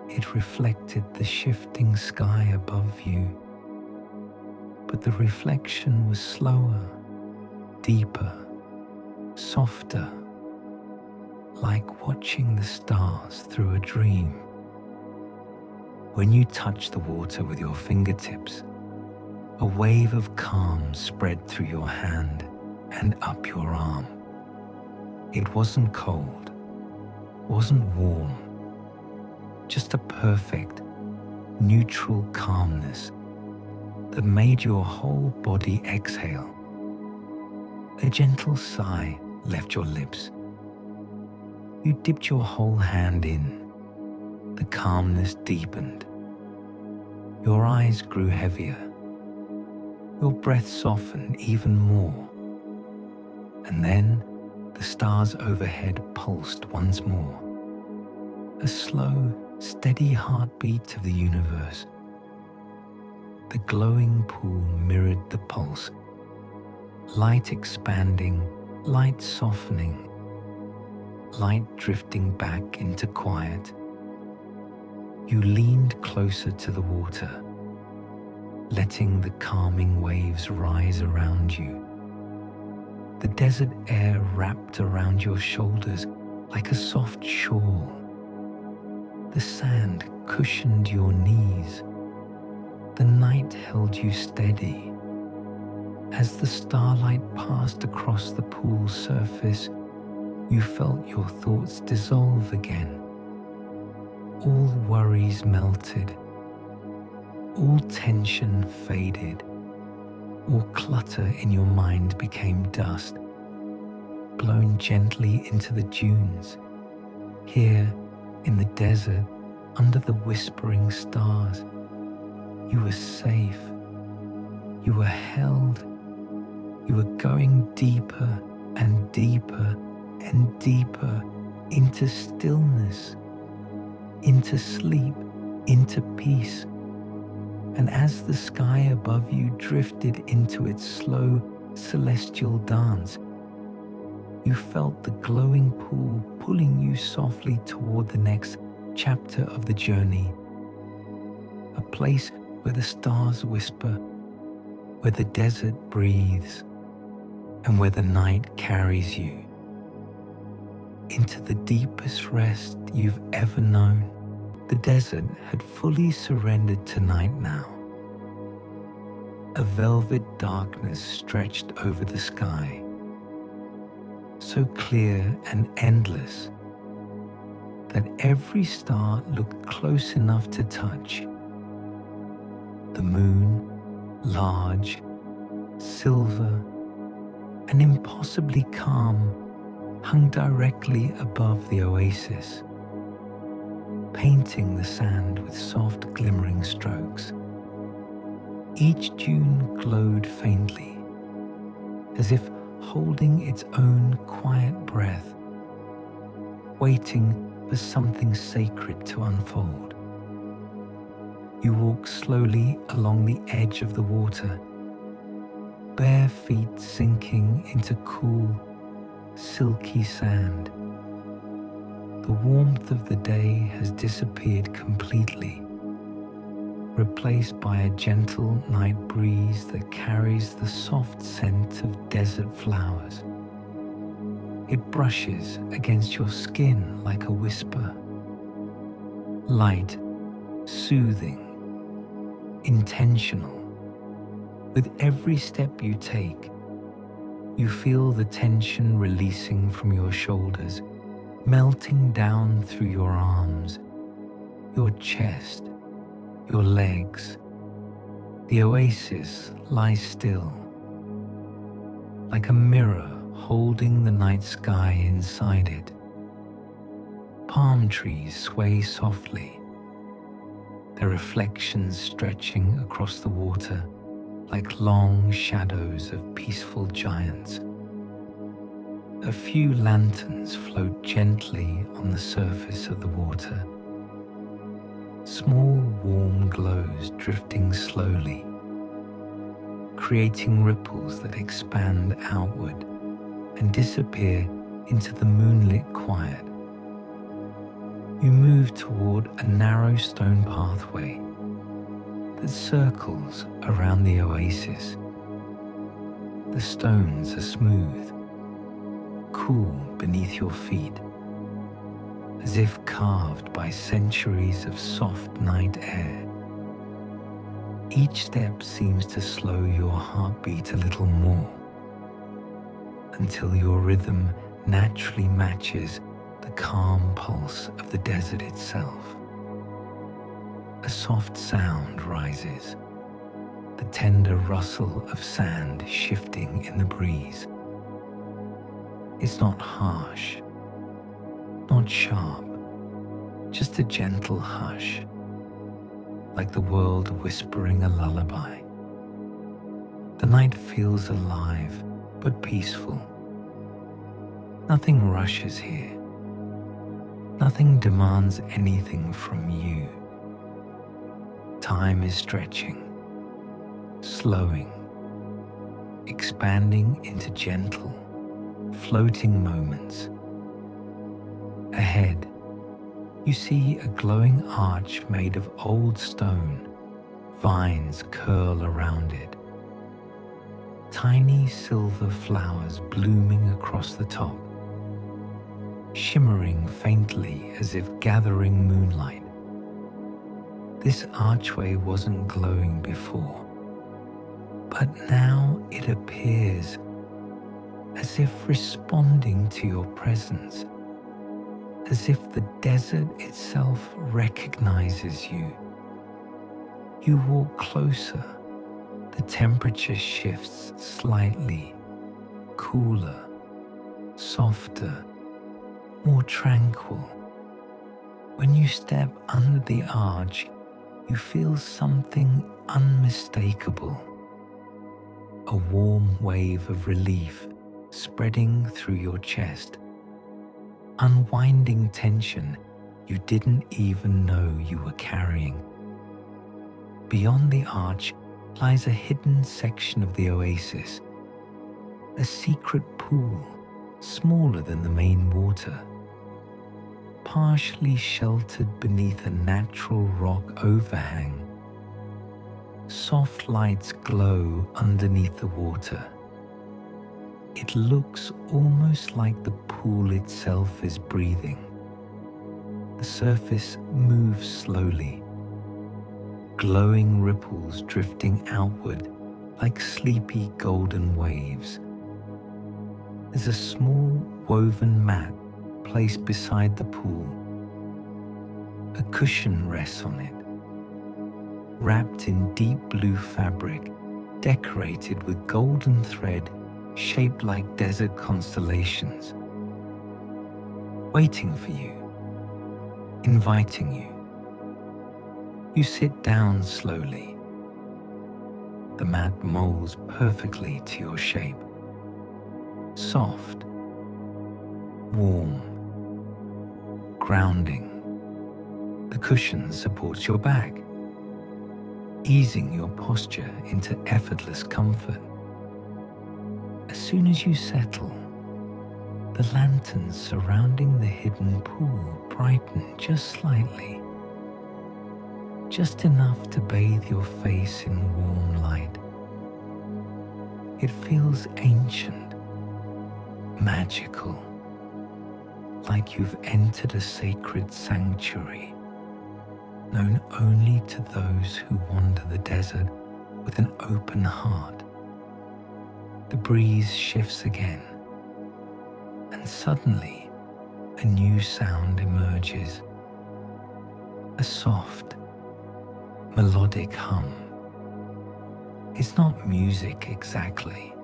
It reflected the shifting sky above you, but the reflection was slower, deeper, softer, like watching the stars through a dream. When you touched the water with your fingertips, a wave of calm spread through your hand and up your arm. It wasn't cold, wasn't warm, just a perfect, neutral calmness that made your whole body exhale. A gentle sigh left your lips. You dipped your whole hand in. The calmness deepened. Your eyes grew heavier. Your breath softened even more. And then the stars overhead pulsed once more. A slow, steady heartbeat of the universe. The glowing pool mirrored the pulse, light expanding, light softening, light drifting back into quiet. You leaned closer to the water, letting the calming waves rise around you. The desert air wrapped around your shoulders like a soft shawl. The sand cushioned your knees. The night held you steady. As the starlight passed across the pool's surface, you felt your thoughts dissolve again. All worries melted. All tension faded. All clutter in your mind became dust, blown gently into the dunes. Here, in the desert, under the whispering stars, you were safe. You were held. You were going deeper and deeper and deeper into stillness, into sleep, into peace. And as the sky above you drifted into its slow, celestial dance, you felt the glowing pool pulling you softly toward the next chapter of the journey. A place where the stars whisper, where the desert breathes, and where the night carries you into the deepest rest you've ever known. The desert had fully surrendered to night now. A velvet darkness stretched over the sky, so clear and endless that every star looked close enough to touch. The moon, large, silver, and impossibly calm, hung directly above the oasis, painting the sand with soft glimmering strokes. Each dune glowed faintly, as if holding its own quiet breath, waiting for something sacred to unfold. You walk slowly along the edge of the water, bare feet sinking into cool, silky sand. The warmth of the day has disappeared completely, replaced by a gentle night breeze that carries the soft scent of desert flowers. It brushes against your skin like a whisper, light, soothing, intentional. With every step you take, you feel the tension releasing from your shoulders, melting down through your arms, your chest, your legs. The oasis lies still, like a mirror holding the night sky inside it. Palm trees sway softly, their reflections stretching across the water like long shadows of peaceful giants. A few lanterns float gently on the surface of the water, small warm glows drifting slowly, creating ripples that expand outward and disappear into the moonlit quiet. You move toward a narrow stone pathway that circles around the oasis. The stones are smooth, cool beneath your feet, as if carved by centuries of soft night air. Each step seems to slow your heartbeat a little more, until your rhythm naturally matches the calm pulse of the desert itself. A soft sound rises, the tender rustle of sand shifting in the breeze. It's not harsh, not sharp, just a gentle hush, like the world whispering a lullaby. The night feels alive but peaceful. Nothing rushes here. Nothing demands anything from you. Time is stretching, slowing, expanding into gentle, floating moments. Ahead, you see a glowing arch made of old stone. Vines curl around it. Tiny silver flowers blooming across the top, shimmering faintly as if gathering moonlight. This archway wasn't glowing before, but now it appears as if responding to your presence, as if the desert itself recognizes you. You walk closer. The temperature shifts slightly, cooler, softer, more tranquil. When you step under the arch, you feel something unmistakable. A warm wave of relief spreading through your chest, unwinding tension you didn't even know you were carrying. Beyond the arch lies a hidden section of the oasis, a secret pool smaller than the main water, partially sheltered beneath a natural rock overhang. Soft lights glow underneath the water. It looks almost like the pool itself is breathing. The surface moves slowly, glowing ripples drifting outward like sleepy golden waves. There's a small woven mat placed beside the pool. A cushion rests on it, wrapped in deep blue fabric, decorated with golden thread shaped like desert constellations, waiting for you, inviting you. You sit down slowly. The mat molds perfectly to your shape. Soft, warm, grounding. The cushion supports your back, easing your posture into effortless comfort. As soon as you settle, the lanterns surrounding the hidden pool brighten just slightly, just enough to bathe your face in warm light. It feels ancient, magical, like you've entered a sacred sanctuary. known only to those who wander the desert with an open heart. The breeze shifts again, and suddenly a new sound emerges, a soft, melodic hum. It's not music exactly,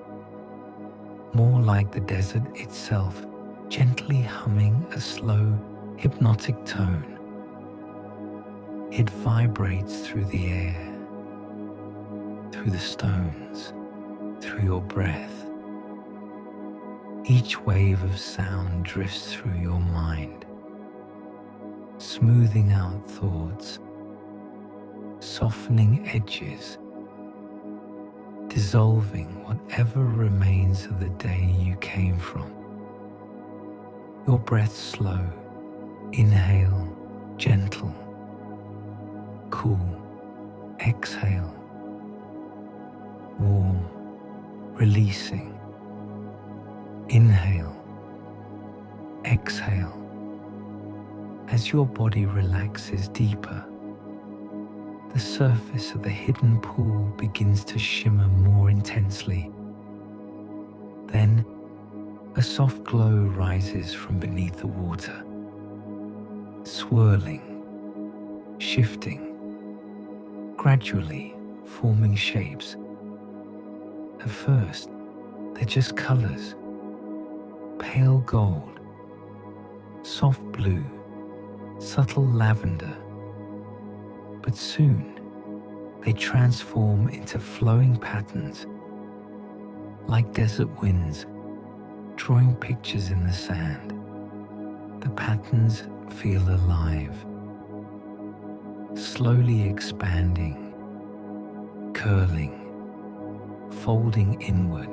more like the desert itself gently humming a slow, hypnotic tone. It vibrates through the air, through the stones, through your breath. Each wave of sound drifts through your mind, smoothing out thoughts, softening edges, dissolving whatever remains of the day you came from. Your breath slow, inhale, gentle, cool, exhale, warm, releasing, inhale, exhale. As your body relaxes deeper, the surface of the hidden pool begins to shimmer more intensely. Then, a soft glow rises from beneath the water, swirling, shifting, gradually forming shapes. At first, they're just colors: pale gold, soft blue, subtle lavender. But soon, they transform into flowing patterns, like desert winds drawing pictures in the sand. The patterns feel alive, slowly expanding, curling, folding inward,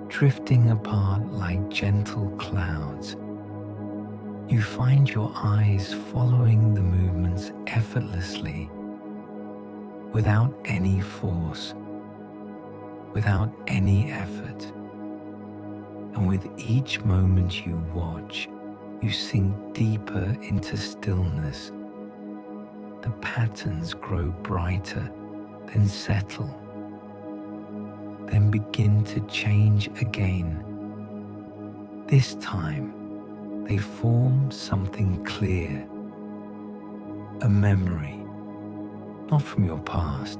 drifting apart like gentle clouds. You find your eyes following the movements effortlessly, without any force, without any effort. And with each moment you watch, you sink deeper into stillness. The patterns grow brighter, then settle, then begin to change again. This time, they form something clear, a memory, not from your past,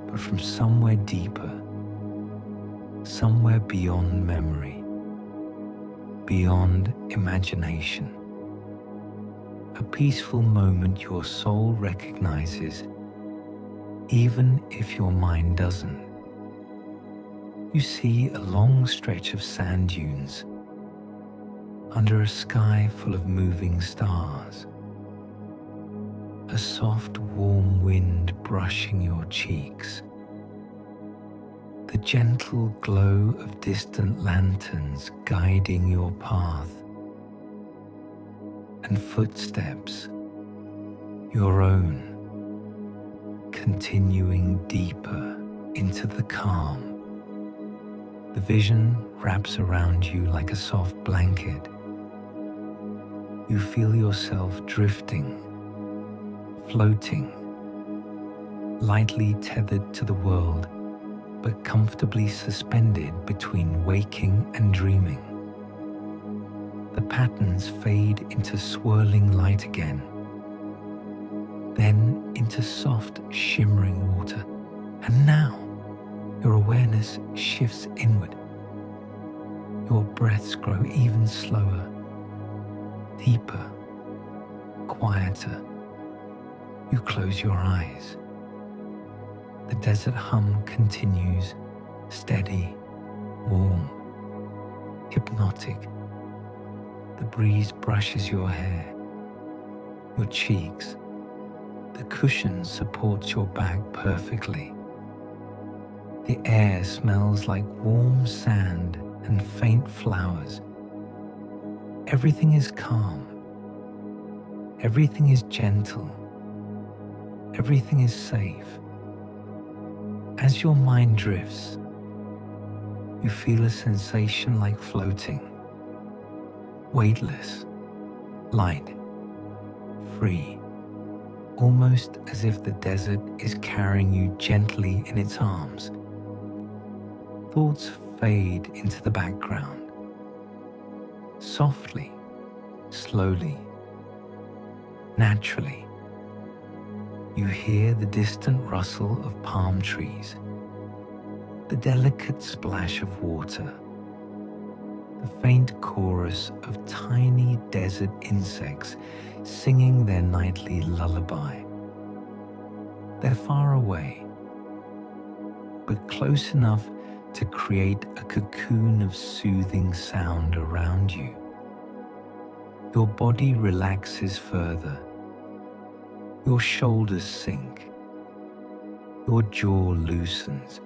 but from somewhere deeper, somewhere beyond memory, beyond imagination. A peaceful moment your soul recognizes, even if your mind doesn't. You see a long stretch of sand dunes under a sky full of moving stars. A soft, warm wind brushing your cheeks. The gentle glow of distant lanterns guiding your path. And footsteps, your own, continuing deeper into the calm. The vision wraps around you like a soft blanket. You feel yourself drifting, floating, lightly tethered to the world, but comfortably suspended between waking and dreaming. The patterns fade into swirling light again, then into soft, shimmering water. And now, your awareness shifts inward. Your breaths grow even slower, deeper, quieter. You close your eyes. The desert hum continues, steady, warm, hypnotic. The breeze brushes your hair, your cheeks. The cushion supports your back perfectly. The air smells like warm sand and faint flowers. Everything is calm. Everything is gentle. Everything is safe. As your mind drifts, you feel a sensation like floating, weightless, light, free, almost as if the desert is carrying you gently in its arms. Thoughts fade into the background, softly, slowly, naturally. You hear the distant rustle of palm trees, the delicate splash of water, the faint chorus of tiny desert insects singing their nightly lullaby. They're far away, but close enough to create a cocoon of soothing sound around you. Your body relaxes further. Your shoulders sink. Your jaw loosens.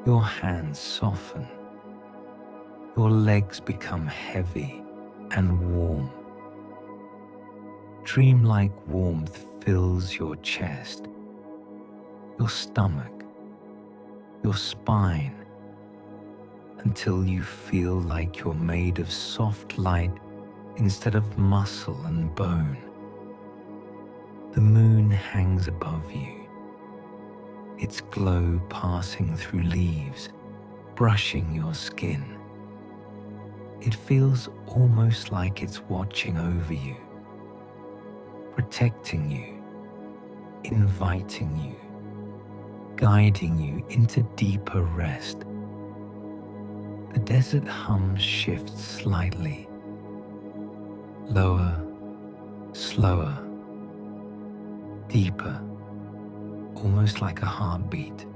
Your hands soften. Your legs become heavy and warm. Dreamlike warmth fills your chest, your stomach, your spine, until you feel like you're made of soft light instead of muscle and bone. The moon hangs above you, its glow passing through leaves, brushing your skin. It feels almost like it's watching over you, protecting you, inviting you, guiding you into deeper rest. The desert hum shifts slightly, lower, slower, deeper, almost like a heartbeat.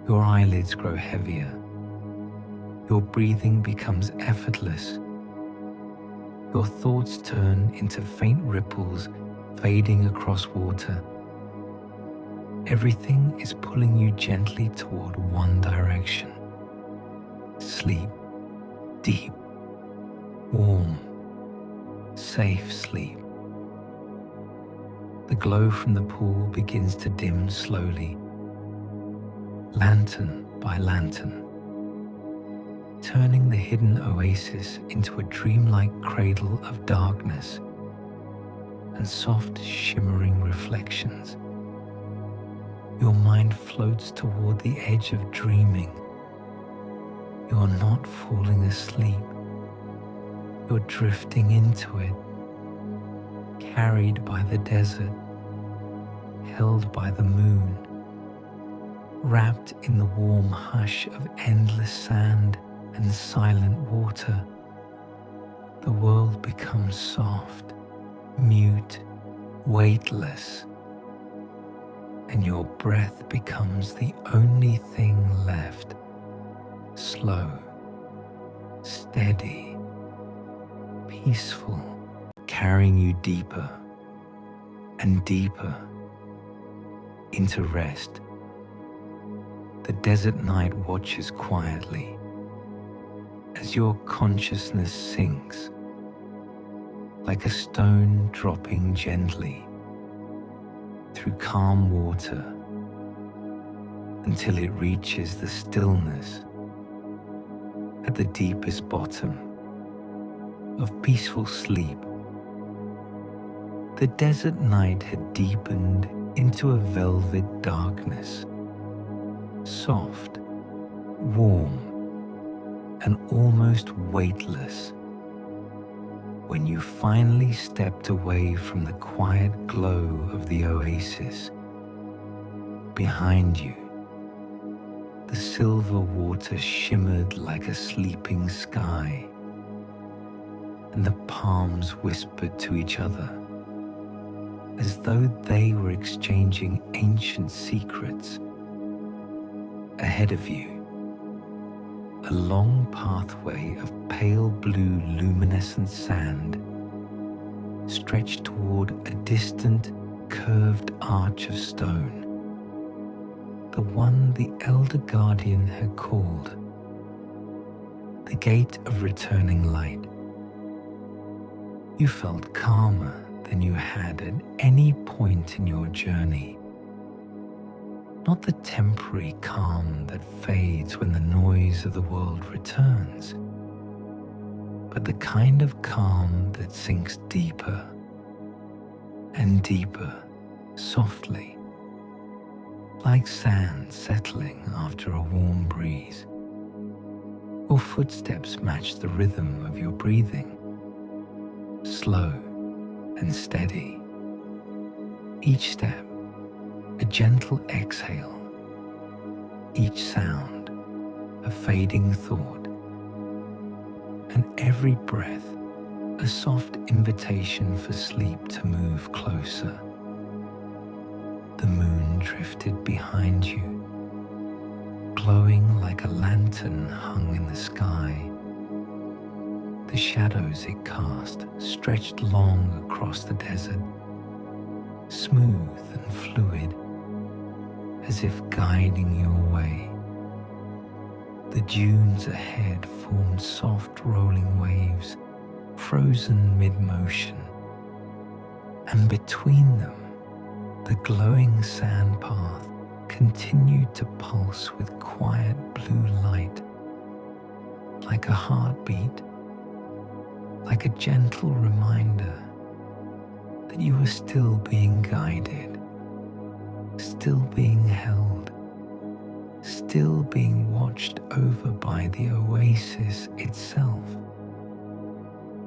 Your eyelids grow heavier. Your breathing becomes effortless. Your thoughts turn into faint ripples fading across water. Everything is pulling you gently toward one direction. Sleep, deep, warm, safe sleep. The glow from the pool begins to dim slowly, lantern by lantern, turning the hidden oasis into a dreamlike cradle of darkness and soft shimmering reflections. Your mind floats toward the edge of dreaming. You're not falling asleep. You're drifting into it, carried by the desert, held by the moon, wrapped in the warm hush of endless sand and silent water. The world becomes soft, mute, weightless, and your breath becomes the only thing left. Slow, steady, peaceful, carrying you deeper and deeper into rest. The desert night watches quietly as your consciousness sinks, like a stone dropping gently through calm water until it reaches the stillness at the deepest bottom of peaceful sleep. The desert night had deepened into a velvet darkness, soft, warm, and almost weightless. When you finally stepped away from the quiet glow of the oasis, behind you, the silver water shimmered like a sleeping sky, and the palms whispered to each other as though they were exchanging ancient secrets. Ahead of you, a long pathway of pale blue luminescent sand stretched toward a distant, curved arch of stone, the one the elder guardian had called the gate of returning light. You felt calmer than you had at any point in your journey. Not the temporary calm that fades when the noise of the world returns, but the kind of calm that sinks deeper and deeper, softly, like sand settling after a warm breeze. Your footsteps match the rhythm of your breathing, slow and steady. Each step, a gentle exhale. Each sound, a fading thought. And every breath, a soft invitation for sleep to move closer. The moon drifted behind you, glowing like a lantern hung in the sky. The shadows it cast stretched long across the desert, smooth and fluid, as if guiding your way. The dunes ahead formed soft rolling waves, frozen mid-motion, and between them, the glowing sand path continued to pulse with quiet blue light, like a heartbeat, like a gentle reminder that you were still being guided, still being held, still being watched over by the oasis itself.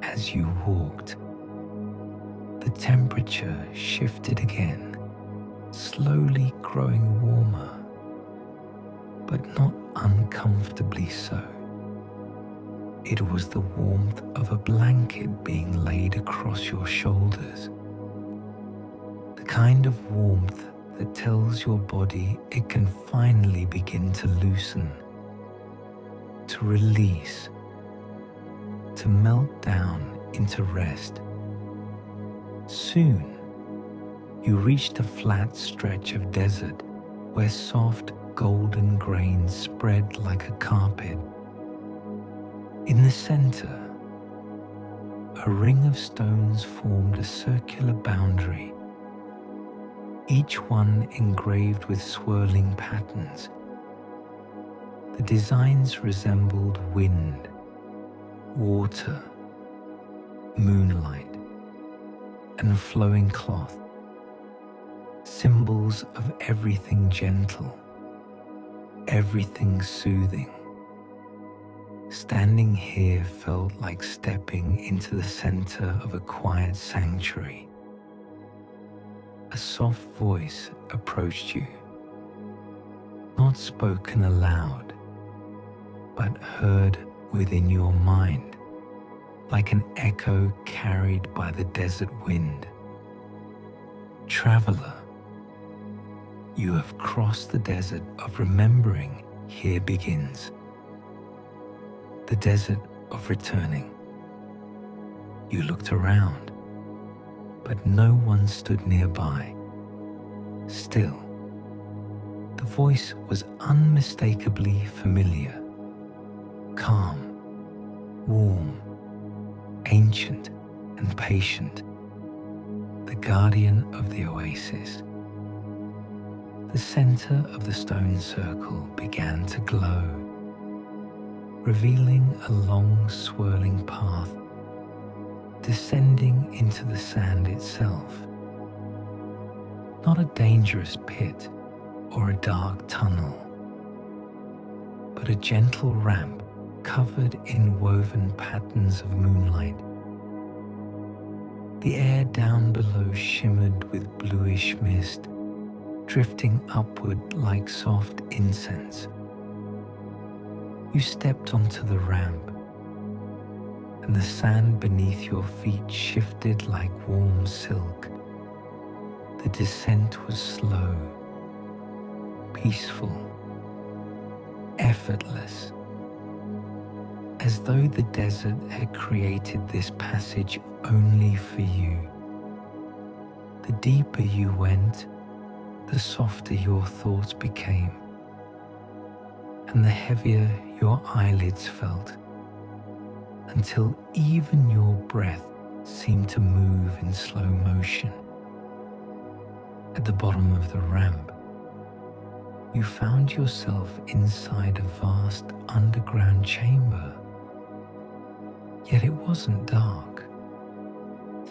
As you walked, the temperature shifted again, slowly growing warmer, but not uncomfortably so. It was the warmth of a blanket being laid across your shoulders, the kind of warmth that tells your body it can finally begin to loosen, to release, to melt down into rest. Soon, you reached a flat stretch of desert where soft golden grains spread like a carpet. In the center, a ring of stones formed a circular boundary, each one engraved with swirling patterns. The designs resembled wind, water, moonlight, and flowing cloth, symbols of everything gentle, everything soothing. Standing here felt like stepping into the center of a quiet sanctuary. A soft voice approached you, not spoken aloud, but heard within your mind, like an echo carried by the desert wind. Traveler, you have crossed the desert of remembering. Here begins the desert of returning. You looked around, but no one stood nearby. Still, the voice was unmistakably familiar, calm, warm, ancient, and patient, the guardian of the oasis. The center of the stone circle began to glow, revealing a long swirling path descending into the sand itself. Not a dangerous pit or a dark tunnel, but a gentle ramp covered in woven patterns of moonlight. The air down below shimmered with bluish mist, drifting upward like soft incense. You stepped onto the ramp, and the sand beneath your feet shifted like warm silk. The descent was slow, peaceful, effortless, as though the desert had created this passage only for you. The deeper you went, the softer your thoughts became, and the heavier your eyelids felt, until even your breath seemed to move in slow motion. At the bottom of the ramp, you found yourself inside a vast underground chamber. Yet it wasn't dark.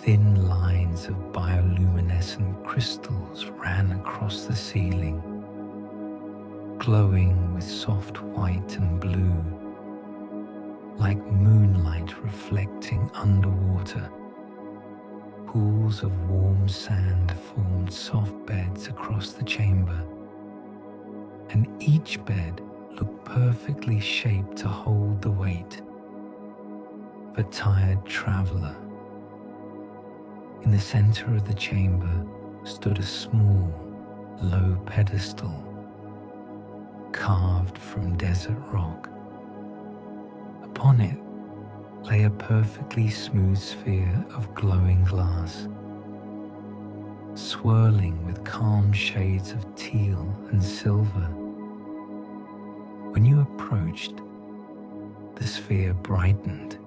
Thin lines of bioluminescent crystals ran across the ceiling, glowing with soft white and blue, like moonlight reflecting underwater. Pools of warm sand formed soft beds across the chamber, and each bed looked perfectly shaped to hold the weight of a tired traveler. In the center of the chamber stood a small, low pedestal carved from desert rock. Upon it lay a perfectly smooth sphere of glowing glass, swirling with calm shades of teal and silver. When you approached, the sphere brightened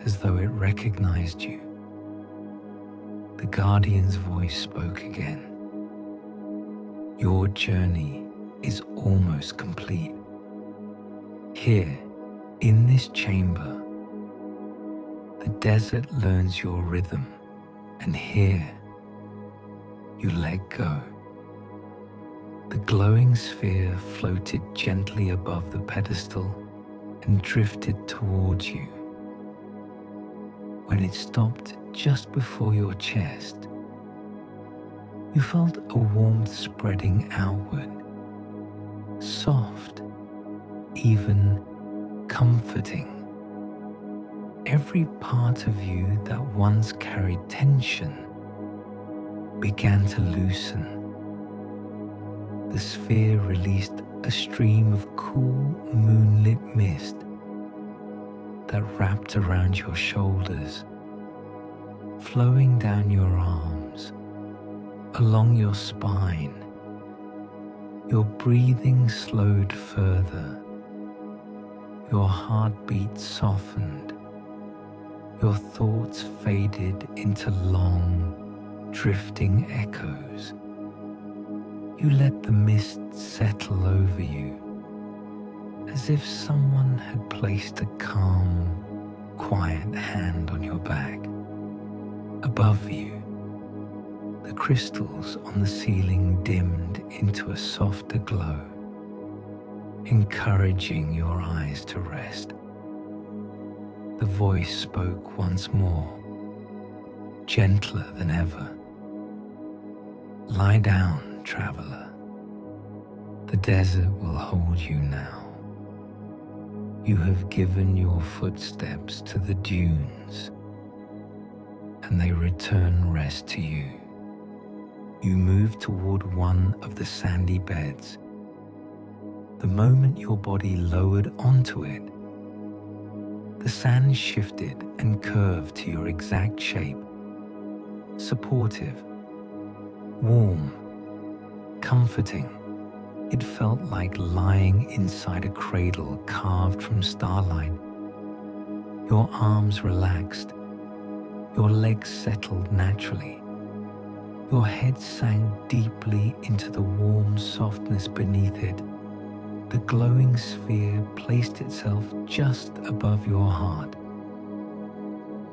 as though it recognized you. The guardian's voice spoke again. Your journey is almost complete. Here, in this chamber, the desert learns your rhythm, and here you let go. The glowing sphere floated gently above the pedestal and drifted towards you. When it stopped just before your chest, you felt a warmth spreading outward, soft, even comforting. Every part of you that once carried tension began to loosen. The sphere released a stream of cool, moonlit mist that wrapped around your shoulders, flowing down your arms, along your spine. Your breathing slowed further. Your heartbeat softened. Your thoughts faded into long, drifting echoes. You let the mist settle over you, as if someone had placed a calm, quiet hand on your back. Above you, the crystals on the ceiling dimmed into a softer glow, encouraging your eyes to rest. The voice spoke once more, gentler than ever. Lie down, traveler. The desert will hold you now. You have given your footsteps to the dunes, and they return rest to you. You move toward one of the sandy beds. The moment your body lowered onto it, the sand shifted and curved to your exact shape. Supportive, warm, comforting. It felt like lying inside a cradle carved from starlight. Your arms relaxed. Your legs settled naturally. Your head sank deeply into the warm softness beneath it. The glowing sphere placed itself just above your heart,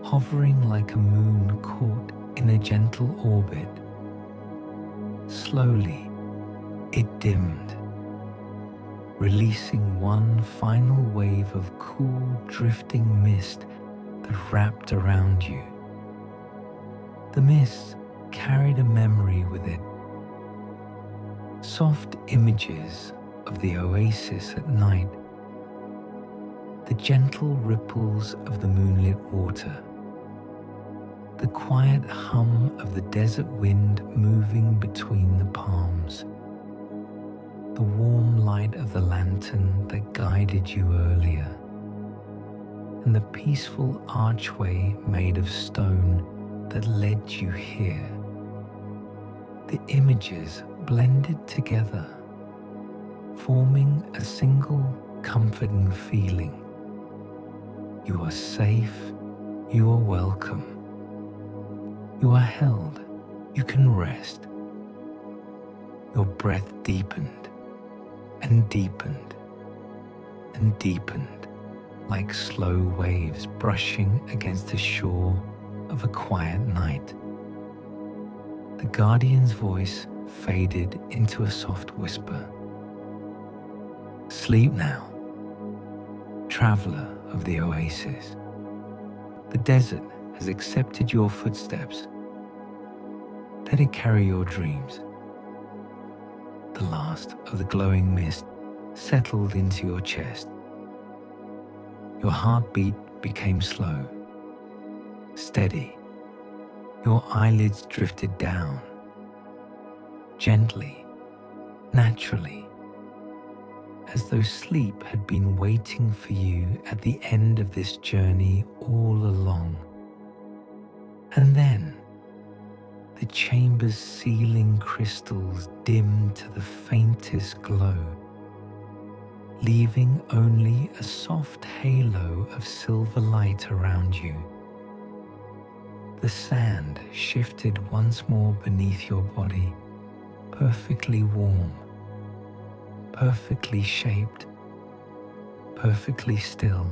hovering like a moon caught in a gentle orbit. Slowly, it dimmed, releasing one final wave of cool, drifting mist that wrapped around you. The mist carried a memory with it. Soft images of the oasis at night, the gentle ripples of the moonlit water, the quiet hum of the desert wind moving between the palms, the warm light of the lantern that guided you earlier, and the peaceful archway made of stone that led you here. The images blended together, forming a single comforting feeling. You are safe, you are welcome. You are held, you can rest. Your breath deepened and deepened and deepened, like slow waves brushing against the shore of a quiet night. The guardian's voice faded into a soft whisper. Sleep now, traveler of the oasis. The desert has accepted your footsteps. Let it carry your dreams. The last of the glowing mist settled into your chest. Your heartbeat became slow, steady. Your eyelids drifted down, gently, naturally, as though sleep had been waiting for you at the end of this journey all along. And then, the chamber's ceiling crystals dimmed to the faintest glow, leaving only a soft halo of silver light around you. The sand shifted once more beneath your body, perfectly warm, perfectly shaped, perfectly still.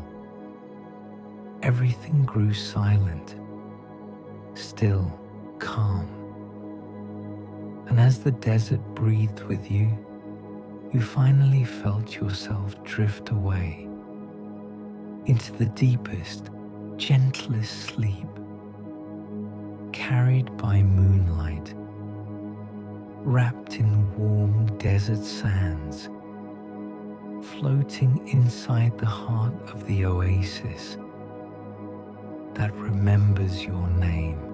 Everything grew silent, still, calm. And as the desert breathed with you, you finally felt yourself drift away into the deepest, gentlest sleep, carried by moonlight, wrapped in warm desert sands, floating inside the heart of the oasis that remembers your name.